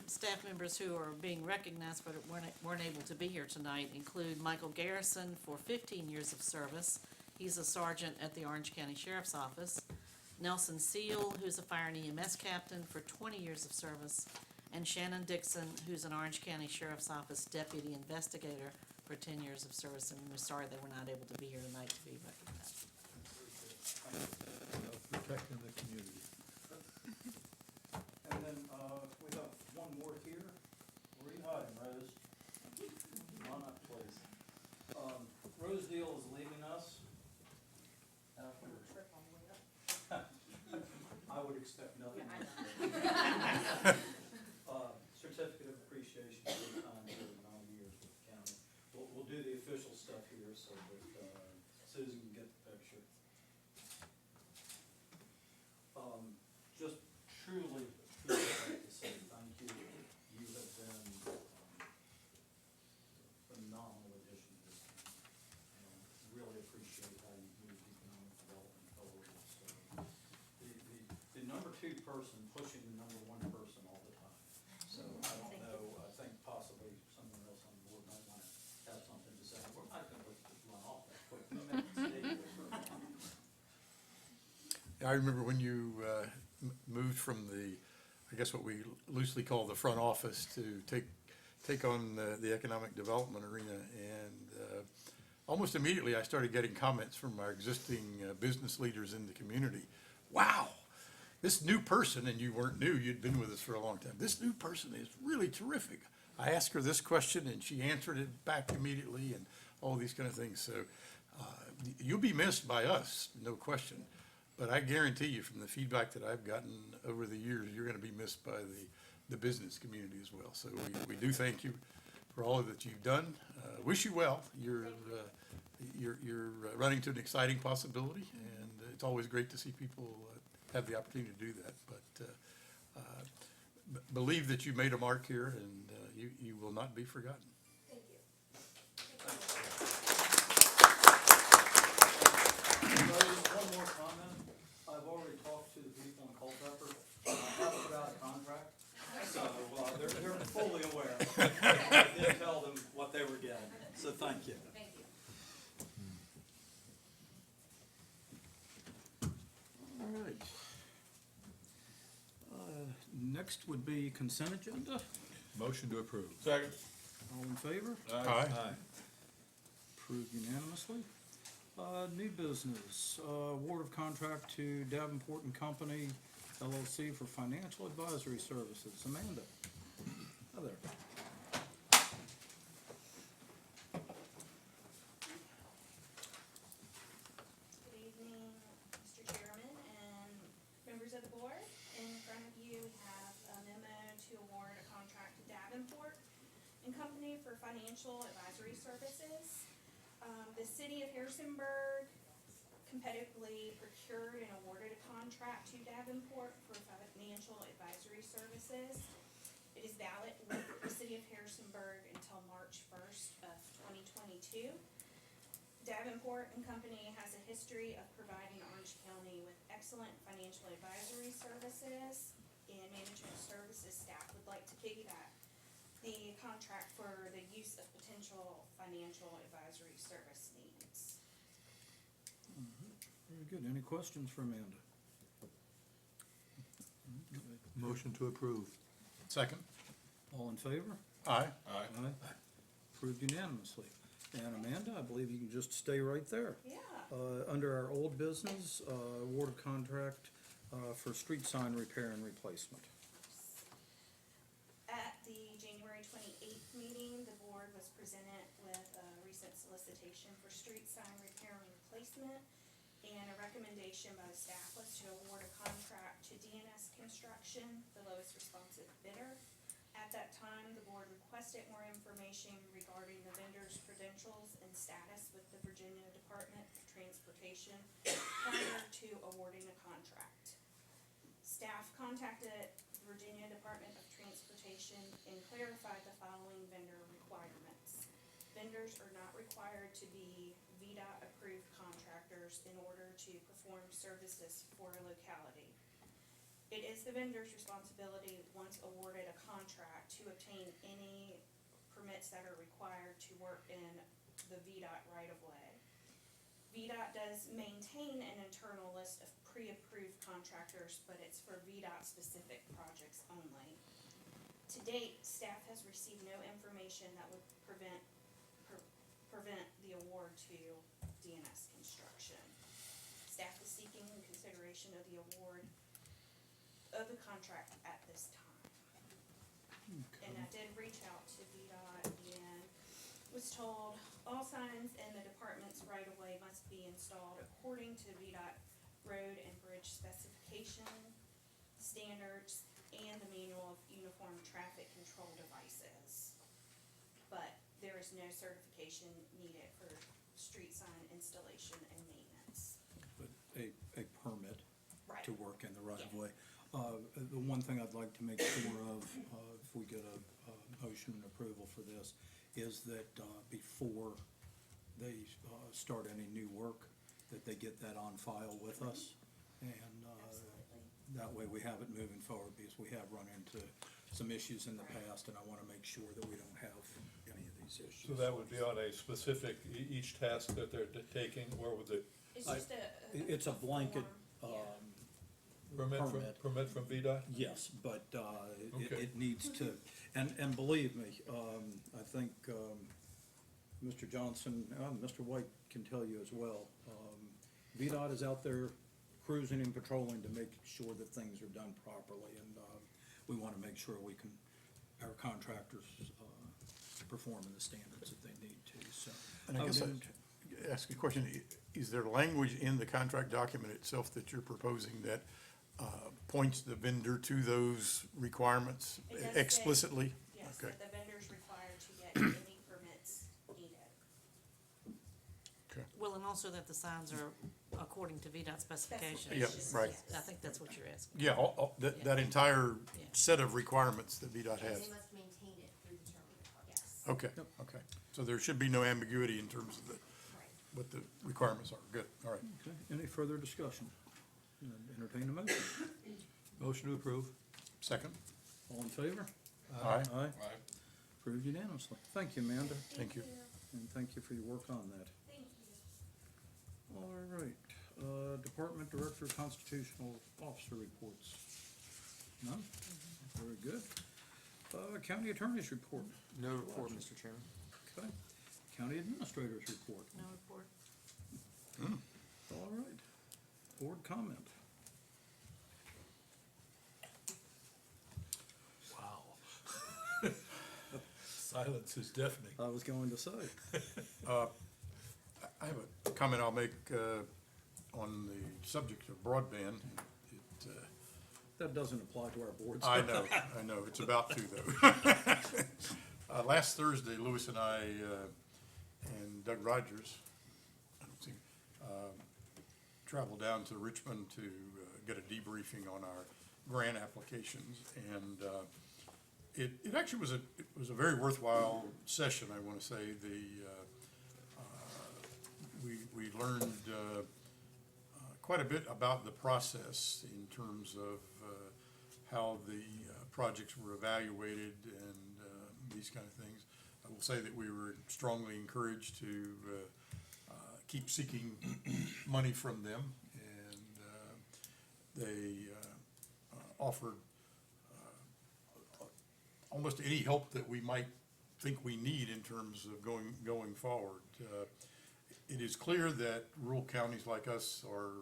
staff members who are being recognized but weren't able to be here tonight include Michael Garrison for 15 years of service. He's a sergeant at the Orange County Sheriff's Office. Nelson Seal, who's a fire and EMS captain for 20 years of service. And Shannon Dixon, who's an Orange County Sheriff's Office deputy investigator for 10 years of service. And we're sorry they were not able to be here tonight to be recognized. Protecting the community. And then, we have one more here. Where are you hiding, Rose? Come on up, please. Rose Deal is leaving us. I would expect nothing. Certificate of appreciation for your time here in 9 years with the county. We'll do the official stuff here so that, Susan can get the picture. Just truly like to say thank you. You have been a phenomenal addition to this town. And really appreciate how you moved economic development forward. So the number two person pushing the number one person all the time. So I don't know, I think possibly someone else on the board might want to have something to say. We're not going to let this run off that quick. I remember when you moved from I guess what we loosely call the front office to take on the economic development arena, and almost immediately I started getting comments from our existing business leaders in the community. Wow, this new person, and you weren't new, you'd been with us for a long time, this new person is really terrific. I asked her this question and she answered it back immediately and all these kind of things. So you'll be missed by us, no question. But I guarantee you from the feedback that I've gotten over the years, you're going to be missed by the business community as well. So we do thank you for all that you've done. Wish you well. You're running to an exciting possibility, and it's always great to see people have the opportunity to do that. But believe that you made a mark here, and you will not be forgotten. Thank you. One more comment. I've already talked to the people in Culpeper. I haven't put out a contract, so they're fully aware. I did tell them what they were getting, so thank you. Thank you. All right. Next would be consent agenda. Motion to approve. Second. All in favor? Aye. Approved unanimously. New business, award of contract to Davenport and Company LLC for financial advisory services. Amanda. Hi there. Good evening, Mr. Chairman and members of the board. In front of you, we have a memo to award a contract to Davenport and Company for financial advisory services. The city of Harrisonburg competitively procured and awarded a contract to Davenport for financial advisory services. It is valid with the city of Harrisonburg until March 1st of 2022. Davenport and Company has a history of providing Orange County with excellent financial advisory services, and management services staff would like to piggyback the contract for the use of potential financial advisory service needs. Very good. Any questions for Amanda? Motion to approve. Second? All in favor? Aye. Aye. Approved unanimously. And Amanda, I believe you can just stay right there. Yeah. Under our old business, award of contract for street sign repair and replacement. At the January 28th meeting, the board was presented with a recent solicitation for street sign repair and replacement, and a recommendation by the staff was to award a contract to DNS Construction, the lowest responsive bidder. At that time, the board requested more information regarding the vendor's credentials and status with the Virginia Department of Transportation prior to awarding a contract. Staff contacted the Virginia Department of Transportation and clarified the following vendor requirements. Vendors are not required to be VDOT approved contractors in order to perform services for a locality. It is the vendor's responsibility, once awarded a contract, to obtain any permits that are required to work in the VDOT right-of-way. VDOT does maintain an internal list of pre-approved contractors, but it's for VDOT-specific projects only. To date, staff has received no information that would prevent the award to DNS Construction. Staff is seeking consideration of the award of the contract at this time. Okay. And I did reach out to VDOT and was told all signs in the department's right-of-way must be installed according to VDOT road and bridge specification standards and the manual of uniform traffic control devices. But there is no certification needed for street sign installation and maintenance. But a permit Right. to work in the right-of-way. The one thing I'd like to make sure of, if we get a motion and approval for this, is that before they start any new work, that they get that on file with us. And that way we have it moving forward, because we have run into some issues in the past, and I want to make sure that we don't have any of these issues. So that would be on a specific, each task that they're taking, or would it It's just It's a blanket, form, yeah. permit from VDOT? yes, but Okay. it needs to, and believe me, I think Mr. Johnson, Mr. White can tell you as well. VDOT is out there cruising and patrolling to make sure that things are done properly, and, we wanna make sure our contractors, perform in the standards that they need to, so. And I guess I'd ask a question, is there language in the contract document itself that you're proposing that points the vendor to those requirements It does say- explicitly? Yes, Okay. that the vendor's required to get any permits needed. Okay. Well, and also that the signs are according to VDOT specifications. Yeah, right. I think that's what you're asking. Yeah, that entire Yeah. set of requirements that VDOT has. They must maintain it through the term of the contract. Yes. Okay, okay. So there should be no ambiguity in terms of Right. what the requirements are. Good, all right. Okay, any further discussion? Entertain a motion. Motion to approve. Second? All in favor? Aye. Aye. Approved unanimously. Thank you, Amanda, Thank you. and thank you for your work on that. Thank you. All right, Department Director Constitutional Officer reports. None? Very good. County Attorney's report. No report, Mr. Chairman. Okay. County Administrator's report. No report? All right. Board comment. Wow. Silence is deafening. I was going to say. I have a comment I'll make on the subject of broadband. It, That doesn't apply to our boards. I know, it's about to though. Last Thursday, Lewis and I, and Doug Rogers, I don't see, traveled down to Richmond to get a debriefing on our grant applications. And it actually was a very worthwhile session, I want to say. We learned quite a bit about the process in terms of how the projects were evaluated and these kind of things. I will say that we were strongly encouraged to keep seeking money from them, and they offered almost any help that we might think we need in terms of going forward. It is clear that rural counties like us are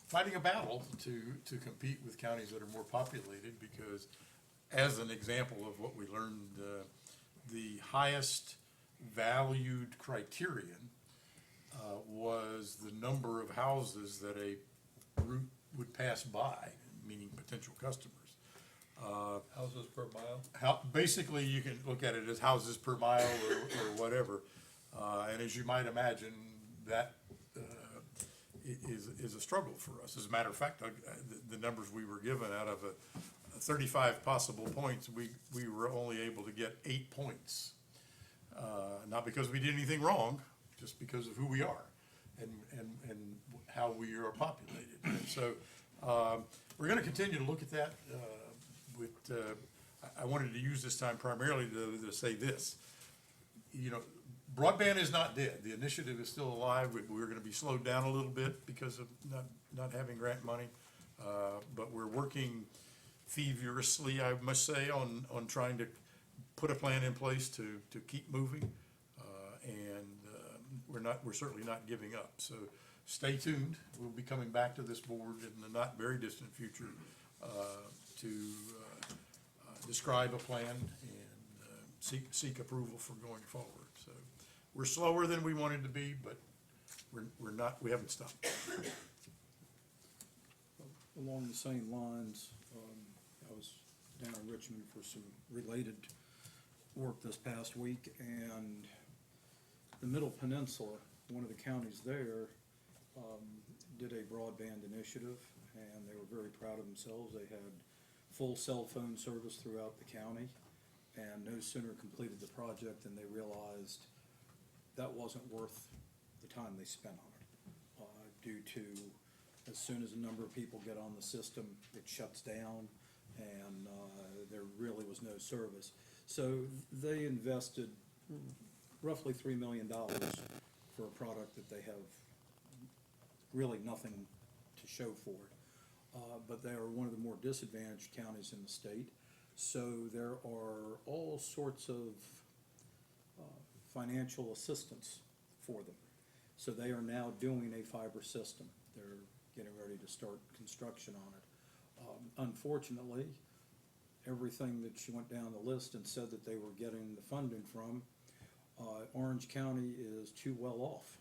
fighting a battle to compete with counties that are more populated, because as an example of what we learned, the highest valued criterion was the number of houses that a route would pass by, meaning potential customers. Houses per mile? Basically, you can look at it as houses per mile or whatever. And as you might imagine, that is a struggle for us. As a matter of fact, the numbers we were given, out of 35 possible points, we were only able to get 8 points. Not because we did anything wrong, just because of who we are and how we are populated. And so we're going to continue to look at that. I wanted to use this time primarily to say this. You know, broadband is not dead. The initiative is still alive. We're going to be slowed down a little bit because of not having grant money. But we're working feverishly, I must say, on trying to put a plan in place to keep moving. And we're certainly not giving up. So stay tuned. We'll be coming back to this board in the not very distant future to describe a plan and seek approval for going forward. So we're slower than we wanted to be, but we haven't stopped. Along the same lines, I was down in Richmond for some related work this past week, and the Middle Peninsula, one of the counties there, did a broadband initiative, and they were very proud of themselves. They had full cell phone service throughout the county, and no sooner completed the project than they realized that wasn't worth the time they spent on it, due to as soon as a number of people get on the system, it shuts down, and there really was no service. So they invested roughly $3 million for a product that they have really nothing to show for it. But they are one of the more disadvantaged counties in the state, so there are all sorts of financial assistance for them. So they are now doing a fiber system. They're getting ready to start construction on it. Unfortunately, everything that she went down the list and said that they were getting the funding from, Orange County is too well off,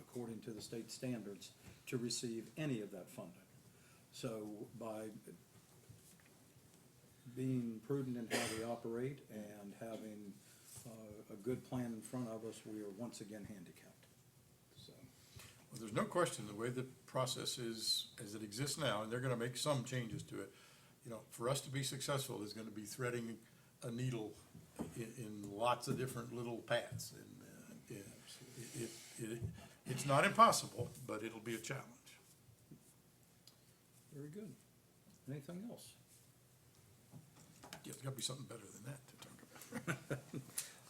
according to the state standards, to receive any of that funding. So by being prudent in how we operate and having a good plan in front of us, we are once again handicapped. So, Well, there's no question, the way the process is, as it exists now, and they're gonna make some changes to it, you know, for us to be successful, is gonna be threading a needle in lots of different little paths. And it's not impossible, but it'll be a challenge. very good. Anything else? Yeah, there's gotta be something better than that to talk about.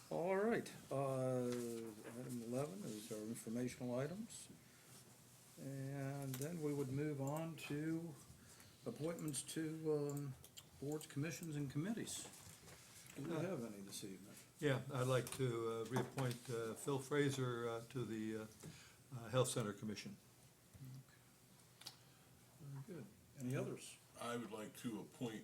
All right, item 11 is our informational items. And then we would move on to appointments to boards, commissions, and committees. Do we have any this evening? Yeah, I'd like to reappoint Phil Fraser to the Health Center Commission. Very good. Any others? I would like to appoint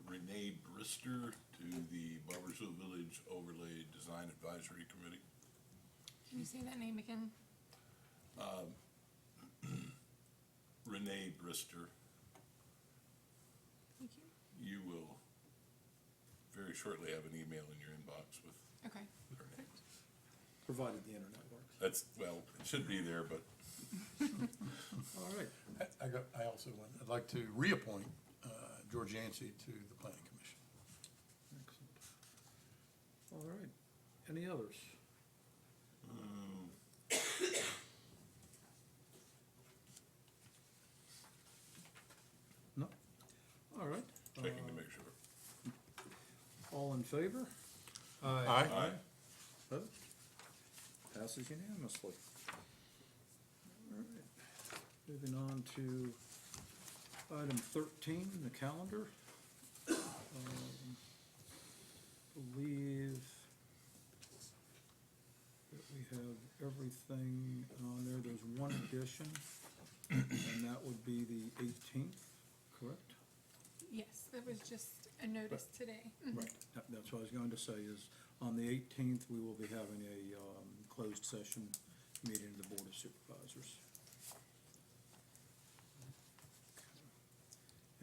Renee Brister to the Barbersville Village Overlay Design Advisory Committee. Can you say that name again? Renee Brister. Thank you. You will very shortly have an email in your inbox with Okay. her name. Provided the internet works. That's, well, it should be there, but All right. I also I'd like to reappoint George Yancey to the Planning Commission. Excellent. All right. Any others? No? All right. checking to make sure. All in favor? Aye. Opposed? Passes unanimously. All right. Moving on to item 13, the calendar. Believe that we have everything on there. There's one addition, and that would be the 18th, correct? Yes, that was just a notice today. Right. That's what I was going to say, is on the 18th, we will be having a closed session meeting of the Board of Supervisors.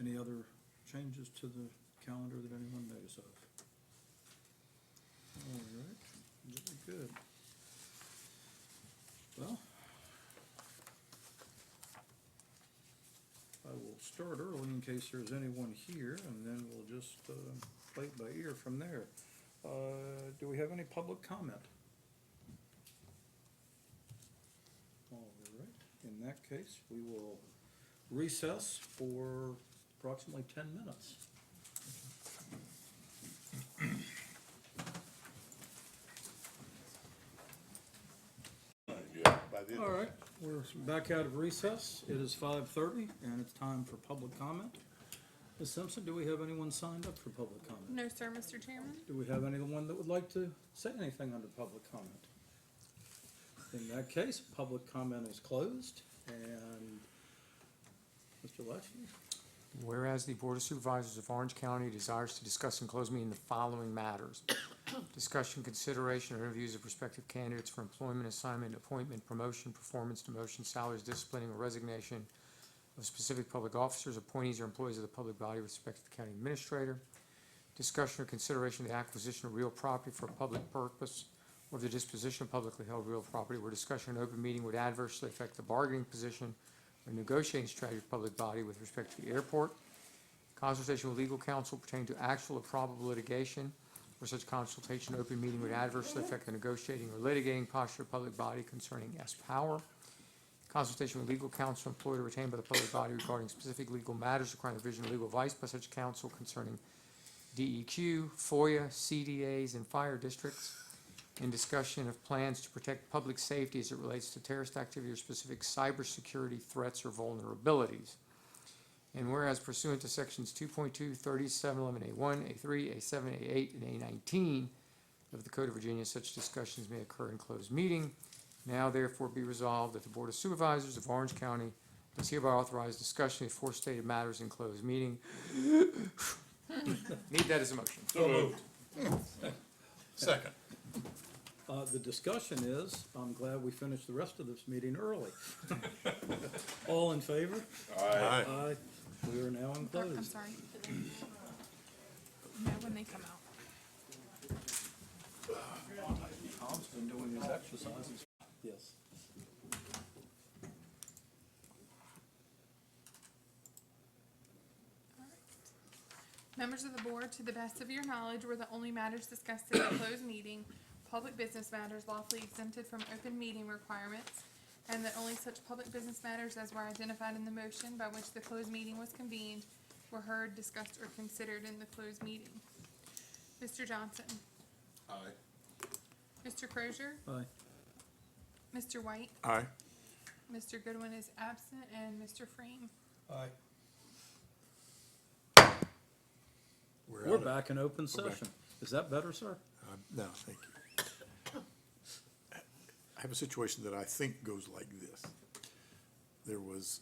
Any other changes to the calendar that anyone knows of? All right, very good. Well, I will start early in case there's anyone here, and then we'll just play it by ear from there. Do we have any public comment? All right, in that case, we will recess for approximately 10 minutes. Yeah, by the end. All right, we're back out of recess. It is 5:30, and it's time for public comment. Ms. Simpson, do we have anyone signed up for public comment? No, sir, Mr. Chairman. Do we have anyone that would like to say anything under public comment? In that case, public comment is closed, and Mr. Latchney? Whereas the Board of Supervisors of Orange County desires to discuss in closed meeting the following matters. Discussion, consideration, or interviews of prospective candidates for employment, assignment, appointment, promotion, performance, demotion, salaries, disciplining, or resignation of specific public officers, appointees, or employees of the public body with respect to the county administrator. Discussion or consideration of the acquisition of real property for a public purpose or the disposition of publicly held real property where discussion in open meeting would adversely affect the bargaining position or negotiating strategy of public body with respect to the airport. Consultation with legal counsel pertaining to actual or probable litigation where such consultation in open meeting would adversely affect the negotiating or litigating posture of public body concerning S power. Consultation with legal counsel employed or retained by the public body regarding specific legal matters requiring the provision of legal advice by such counsel concerning DEQ, FOIA, CDAs, and fire districts. In discussion of plans to protect public safety as it relates to terrorist activity or specific cybersecurity threats or vulnerabilities. And whereas pursuant to sections 2.2, 3711A1, A3, A7, A8, and A19 of the Code of Virginia, such discussions may occur in closed meeting. Now therefore be resolved that the Board of Supervisors of Orange County is hereby authorized discussion of aforestated matters in closed meeting. Need that as a motion. So moved. Second. The discussion is, I'm glad we finished the rest of this meeting early. All in favor? Aye. Aye. We are now in Or, I'm closed. sorry. No, when they come out. Tom's been doing his exercises. Yes. Members of the board, to the best of your knowledge, were the only matters discussed in the closed meeting, public business matters lawfully exempted from open meeting requirements, and that only such public business matters as were identified in the motion by which the closed meeting was convened were heard, discussed, or considered in the closed meeting. Mr. Johnson, Aye. Mr. Crozier, Aye. Mr. White, Aye. Mr. Goodwin is absent, and Mr. Frame. Aye. We're out of- back in open We're back. session. Is that better, sir? No, thank you. I have a situation that I think goes like this. There was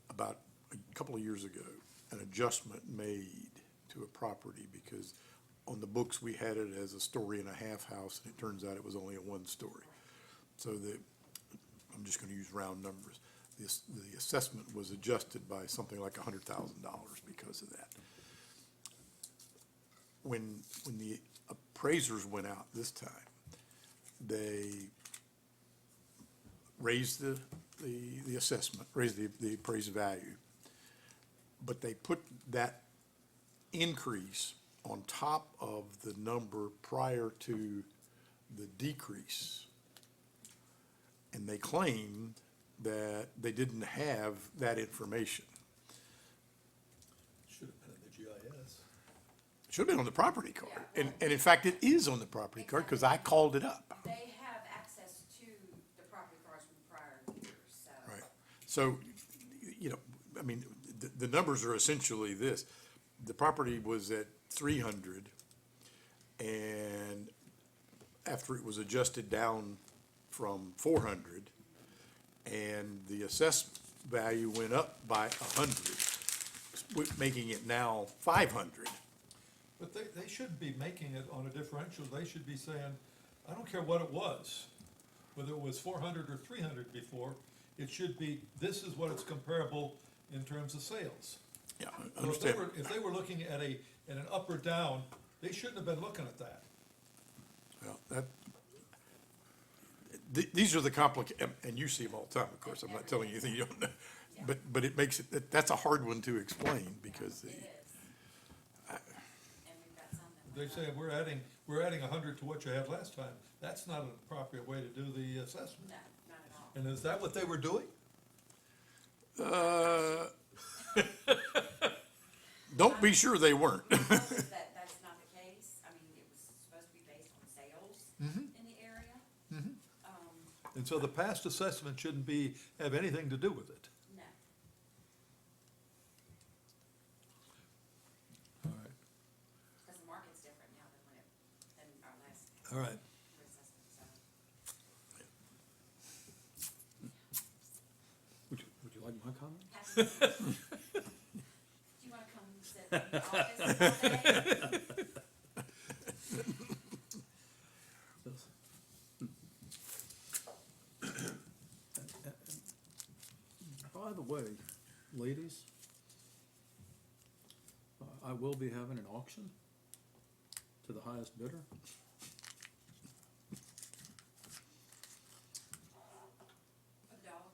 about a couple of years ago, an adjustment made to a property because on the books, we had it as a story and a half house, and it turns out it was only a one-story. So I'm just gonna use round numbers. The assessment was adjusted by something like $100,000 because of that. When the appraisers went out this time, they raised the assessment, raised the appraised value, but they put that increase on top of the number prior to the decrease. And they claimed that they didn't have that information. Should have been in the GIS. Should have been on the property card. And in fact, it is on the property card because I called it up. They have access to the property cards from prior years, so. Right. So, you know, I mean, the numbers are essentially this. The property was at 300, and after it was adjusted down from 400, and the assessed value went up by 100, making it now 500. But they shouldn't be making it on a differential. They should be saying, I don't care what it was, whether it was 400 or 300 before, it should be, this is what it's comparable in terms of sales. Yeah, I So understand. if they were looking at an up or down, they shouldn't have been looking at that. Well, these are the and you see them all the time, of course, I'm not telling you anything you don't know. But it makes it, that's a hard one to explain because It is. And we've got some that. They went say, up. we're adding 100 to what you had last time. That's not an appropriate way to do the assessment. No, not at all. And is that what they were doing? Don't be sure they weren't. That's not the case. I mean, it was supposed to be based on sales in the area. And so the past assessment shouldn't have anything to do with it. No. All right. Because the market's different now than our last All right. assessment, so. Would you like my comment? Do you wanna come sit in the office all day? By the way, ladies, I will be having an auction to the highest bidder. A dog.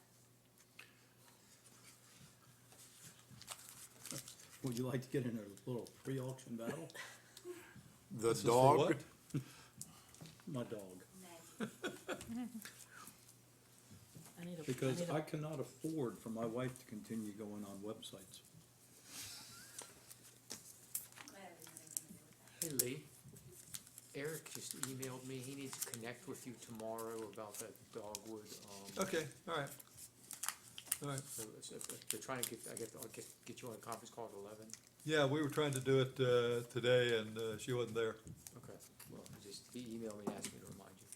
Would you like to get in a little pre-auction battle? The This is for dog, what? My dog. Nay. Because I cannot afford for my wife to continue going on websites. That doesn't have anything to do with that. Hey Lee, Eric just emailed me, he needs to connect with you tomorrow about that dogwood, Okay, all right. All right. so they're trying to I'll get you on a conference call at 11. Yeah, we were trying to do it today, and she wasn't there. Okay, well, he emailed me and asked me to remind you.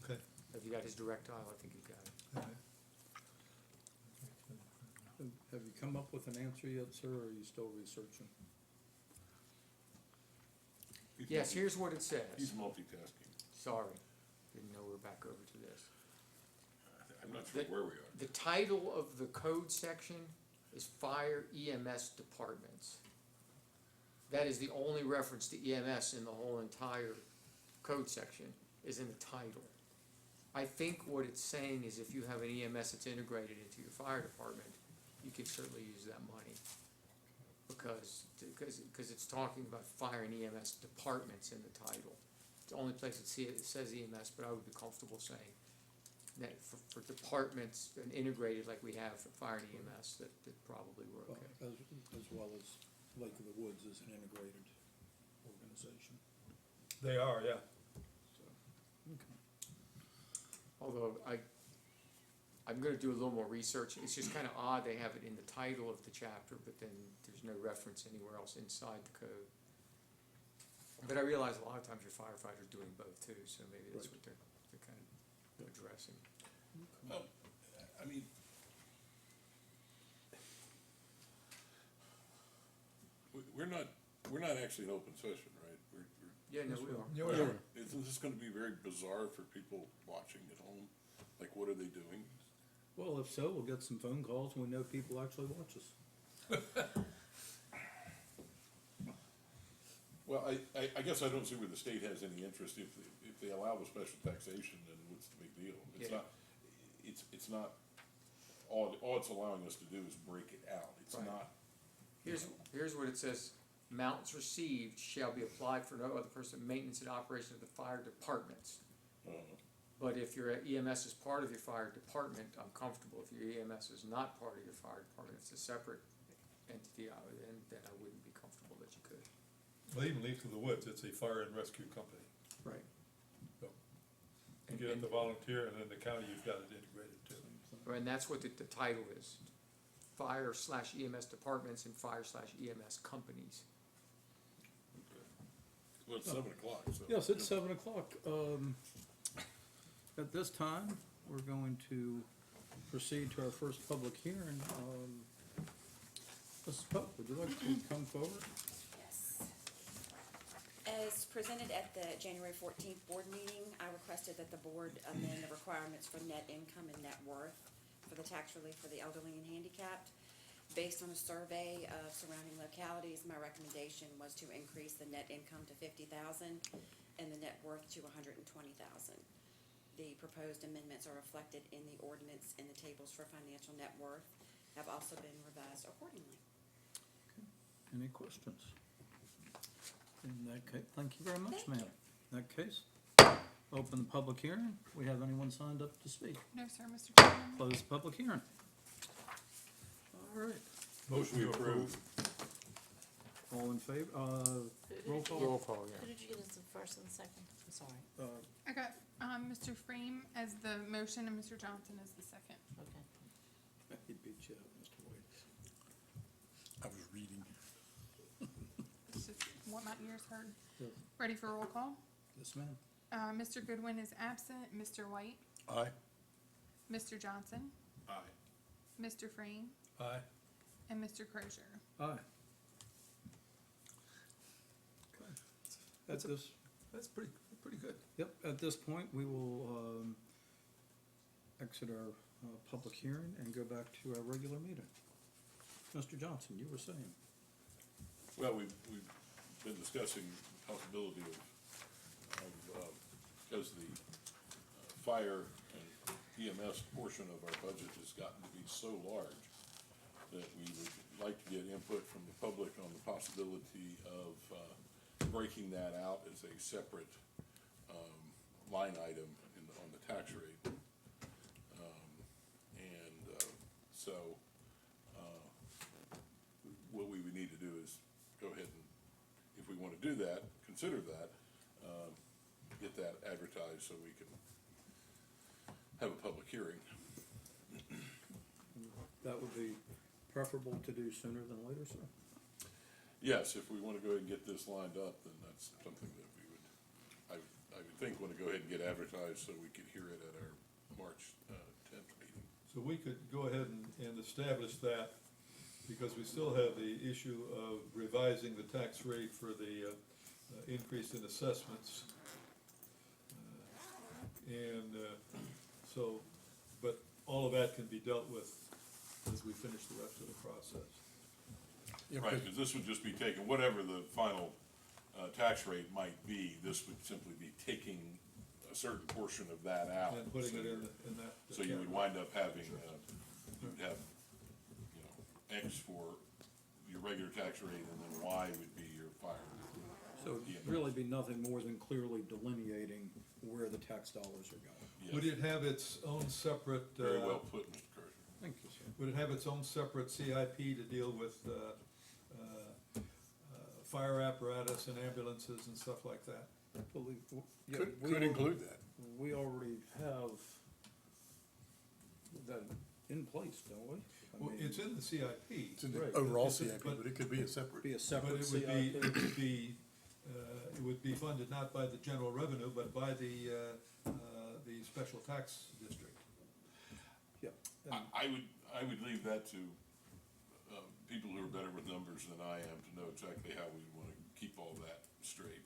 Okay. Have you got his direct dial? I think you've got it. All right. Have you come up with an answer yet, sir, or are you still researching? Yes, here's what it says. He's multitasking. Sorry, didn't know we were back over to this. I'm not sure where we are. The title of the code section is Fire EMS Departments. That is the only reference to EMS in the whole entire code section, is in the title. I think what it's saying is if you have an EMS that's integrated into your fire department, you can certainly use that money. Because it's talking about fire and EMS departments in the title. It's the only place it says EMS, but I would be comfortable saying that for departments and integrated like we have for fire and EMS, that probably we're okay. As well as Lake of the Woods is an integrated organization. They are, yeah. So, okay. Although I'm gonna do a little more research. It's just kinda odd they have it in the title of the chapter, but then there's no reference anywhere else inside the code. But I realize a lot of times your firefighters are doing both too, so maybe that's what they're kind of addressing. I mean, we're not actually in open session, right? Yeah, no, we are. Yeah, Isn't this gonna be very bizarre for people watching at home? Like, what are they doing? Well, if so, we'll get some phone calls and we know people actually watch us. Well, I guess I don't see where the state has any interest. If they allow the special taxation, then what's the big deal? It's Yeah. not, it's not, all it's allowing us to do is break it out. It's Right. not. Here's what it says. Amounts received shall be applied for no other person, maintenance and operation of the fire departments. But if your EMS is part of your fire department, I'm comfortable. If your EMS is not part of your fire department, it's a separate entity, then I wouldn't be comfortable that you could. well, even Leaf of the Woods, it's a fire and rescue company. Right. So you get it the volunteer, and then the county, you've got it integrated too. And that's what the title is. Fire/EMS departments and fire/EMS companies. Well, it's 7 o'clock, so. Yes, it's 7 o'clock. At this time, we're going to proceed to our first public hearing. Mrs. Pope, would you like to come forward? Yes. As presented at the January 14th board meeting, I requested that the board amend the requirements for net income and net worth for the tax relief for the elderly and handicapped. Based on a survey of surrounding localities, my recommendation was to increase the net income to $50,000 and the net worth to $120,000. The proposed amendments are reflected in the ordinance, and the tables for financial net worth have also been revised accordingly. Any questions? In that case, thank you very much, Thank ma'am. you. In that case, open the public hearing. We have anyone signed up to speak? No, sir, Mr. Chairman. Close the public hearing. All right, Motion to approve. all in favor, roll call? Roll call, Who yeah. did you get as the first and the second? I'm sorry. I got, Mr. Frame as the motion and Mr. Johnson as the second. Okay. He beat you up, Mr. Wade. I was reading. It's just what my ears heard. Yes. Ready for roll call? Yes, ma'am. Mr. Goodwin is absent. Mr. White? Aye. Mr. Johnson? Aye. Mr. Frame? Aye. And Mr. Crozier? Aye. Okay. At this, That's pretty good. yep, at this point, we will, exit our, public hearing and go back to our regular meeting. Mr. Johnson, you were saying? Well, we've been discussing the possibility of, because the fire and EMS portion of our budget has gotten to be so large that we would like to get input from the public on the possibility of breaking that out as a separate line item on the tax rate. So what we would need to do is go ahead and, if we want to do that, consider that, get that advertised so we can have a public hearing. That would be preferable to do sooner than later, sir? Yes, if we want to go ahead and get this lined up, then that's something that we would, I would think want to go ahead and get advertised so we could hear it at our March 10th meeting. So we could go ahead and establish that because we still have the issue of revising the tax rate for the increase in assessments. So, but all of that can be dealt with as we finish the rest of the process. Yeah, Right, because- because this would just be taking, whatever the final tax rate might be, this would simply be taking a certain portion of that out. And putting So it you're- in that. So you would wind up having, you would have, you know, X for your regular tax rate, and then Y would be your fire. So it'd really be nothing more than clearly delineating where the tax dollars are going. Yes. Would it have its own separate? Very well put, Mr. Kirschner. Thank you, sir. Would it have its own separate CIP to deal with fire apparatus and ambulances and stuff like that? I believe, yeah, Could we include that. We already have that in place, don't we? I Well, mean, it's in the CIP. It's in the Right. overall It's in- CIP, but it could be a separate. Be a But separate it would be, CIP. it would be funded not by the general revenue, but by the special tax district. Yeah. And I would leave that to, people who are better with numbers than I am to know exactly how we wanna keep all that straight.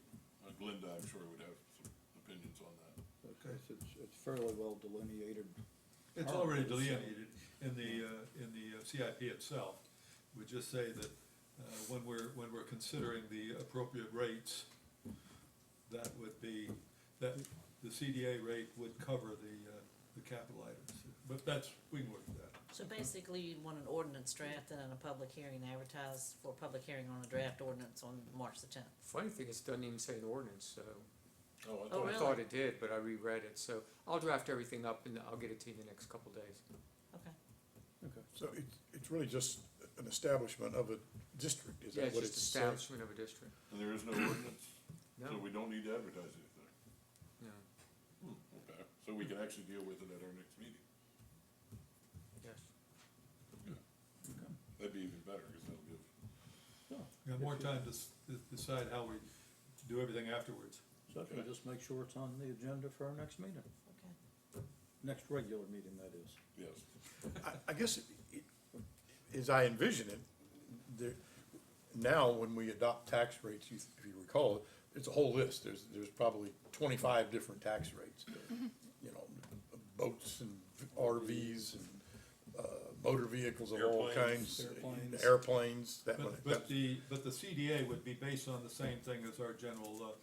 Glinda, I'm sure, would have some opinions on that. Okay, so it's fairly well delineated. It's already delineated in the CIP itself. We just say that, when we're considering the appropriate rates, that would be, that the CDA rate would cover the capital items. But we can work with that. So basically, you'd want an ordinance drafted and a public hearing advertised for a public hearing on a draft ordinance on March the 10th. Funny thing, it doesn't even say an ordinance, so. Oh, I Oh, thought, I really? thought it did, but I reread it, so I'll draft everything up and I'll get it to you in the next couple days. Okay. Okay. So it's really just an establishment of a district, is Yeah, that it's what just it's saying? establishment of a district. and there is no ordinance, so No, we don't need to advertise anything. no, Okay, so we can actually deal with it at our next meeting. yes. That'd be even better, because that'll give, We have more time to decide how we do everything afterwards. So I can just make sure it's on the agenda for our next meeting, Okay. next regular meeting, that is. I guess, as I envision it, now, when we adopt tax rates, if you recall, it's a whole list. There's probably 25 different tax rates. You know, boats and RVs and motor vehicles of all kinds. Airplanes, that one. But the CDA would be based on the same thing as our general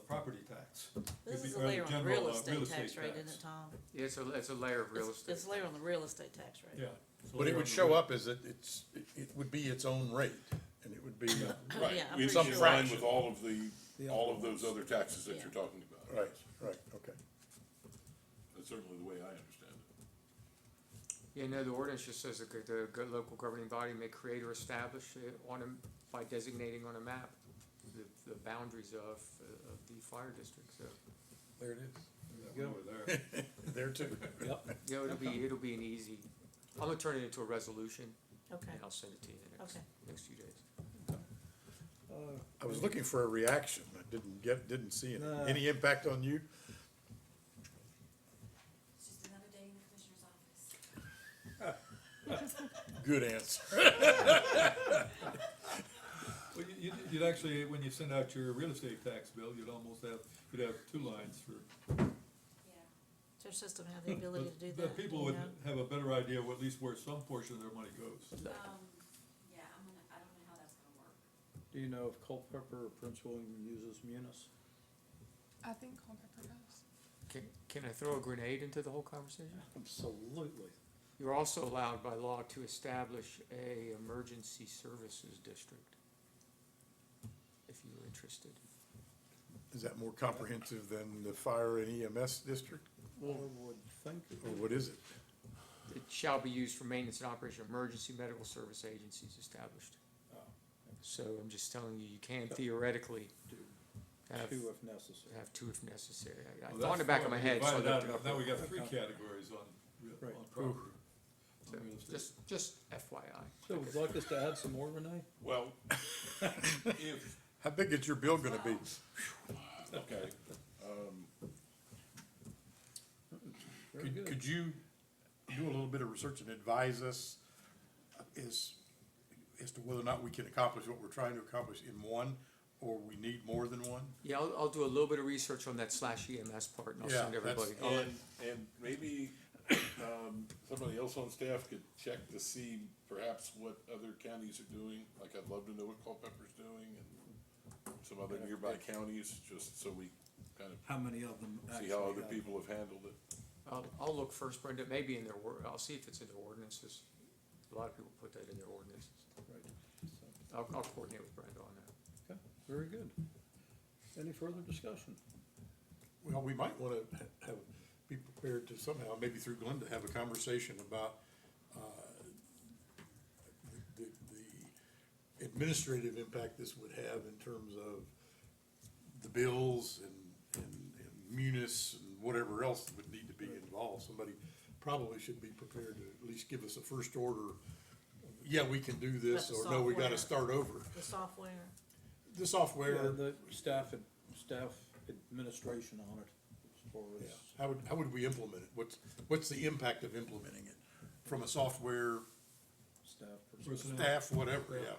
property tax. This It'd be- is a or the layer on the general, real estate tax rate, tax. isn't it, Tom? Yeah, it's a layer of real estate. It's a layer on the real estate tax rate. Yeah. It's a But layer it on would the show real- up as it would be its own rate, and it would be, right, Yeah, I'm it's pretty in sure. line with all of The all of other those ones. other taxes that Yeah. you're talking about. right, okay. That's certainly the way I understand it. Yeah, no, the ordinance just says that the local governing body may create or establish by designating on a map the boundaries of the fire district, so. There it is. Yeah, we're there. There too. Yep. Yeah, it'll be an easy, I'm gonna turn it into a resolution Okay, and I'll send it to you in the okay. next few days. I was looking for a reaction. I didn't see any. Nah. Any impact on you? It's just another day in the commissioner's office. Good answer. Well, you'd actually, when you send out your real estate tax bill, you'd have two lines for. Yeah. Does your system have the ability to do that? But people Do you would know? have a better idea of at least where some portion of their money goes. Yeah, I don't know how that's gonna work. Do you know if Culpeper or Prince William uses Munis? I think Culpeper does. Can I throw a grenade into the whole conversation? Absolutely. You're also allowed by law to establish a emergency services district, if you're interested. Is that more comprehensive than the fire and EMS district, I would think. or what is it? It shall be used for maintenance and operation of emergency medical service agencies established. Oh, So I'm just telling you, you can theoretically have two if necessary. two if necessary. I Well, thought in the that's back of why my we head, so I divided looked that it up. up. Now we got three categories on Right. property. So, on real estate. just FYI. So would you like us to add some more, Renee? Well, if, How big is your bill gonna be? okay, Very good. Could you do a little bit of research and advise us as to whether or not we can accomplish what we're trying to accomplish in one, or we need more than one? Yeah, I'll do a little bit of research on that /EMS part, and I'll Yeah, send that's- everybody. And maybe, somebody else on staff could check to see perhaps what other counties are doing. Like, I'd love to know what Culpeper's doing and some other nearby counties, just so we kind of How many of them actually see how other have- people have handled it. I'll look first, Brenda, maybe in their I'll see if it's in their ordinances. A lot of people put that in their ordinances. Right. So, I'll coordinate with Brenda on that. okay, very good. Any further discussion? Well, we might wanna be prepared to somehow, maybe through Glenda, have a conversation about, the administrative impact this would have in terms of the bills and munis and whatever else would need to be involved. Somebody probably should be prepared to at least give us a first order, yeah, we can do this, But the or no, we gotta software- start over. The software, The software. Yeah, the staff administration on it, as far Yeah, as, how would we implement it? What's the impact of implementing it? From a software, staff perspective. staff, whatever, yeah.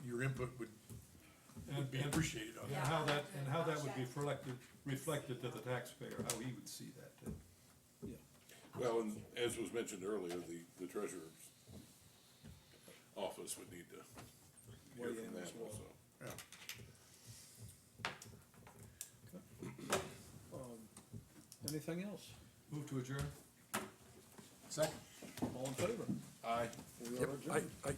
Your input would be appreciated on And that. how that would be reflected to the taxpayer, how he would see that too. Well, and as was mentioned earlier, the treasurer's office would need to hear Weigh from in them as well. also. Yeah. Anything else? Move to adjourn? Second. All in favor? Aye. We are adjourned. I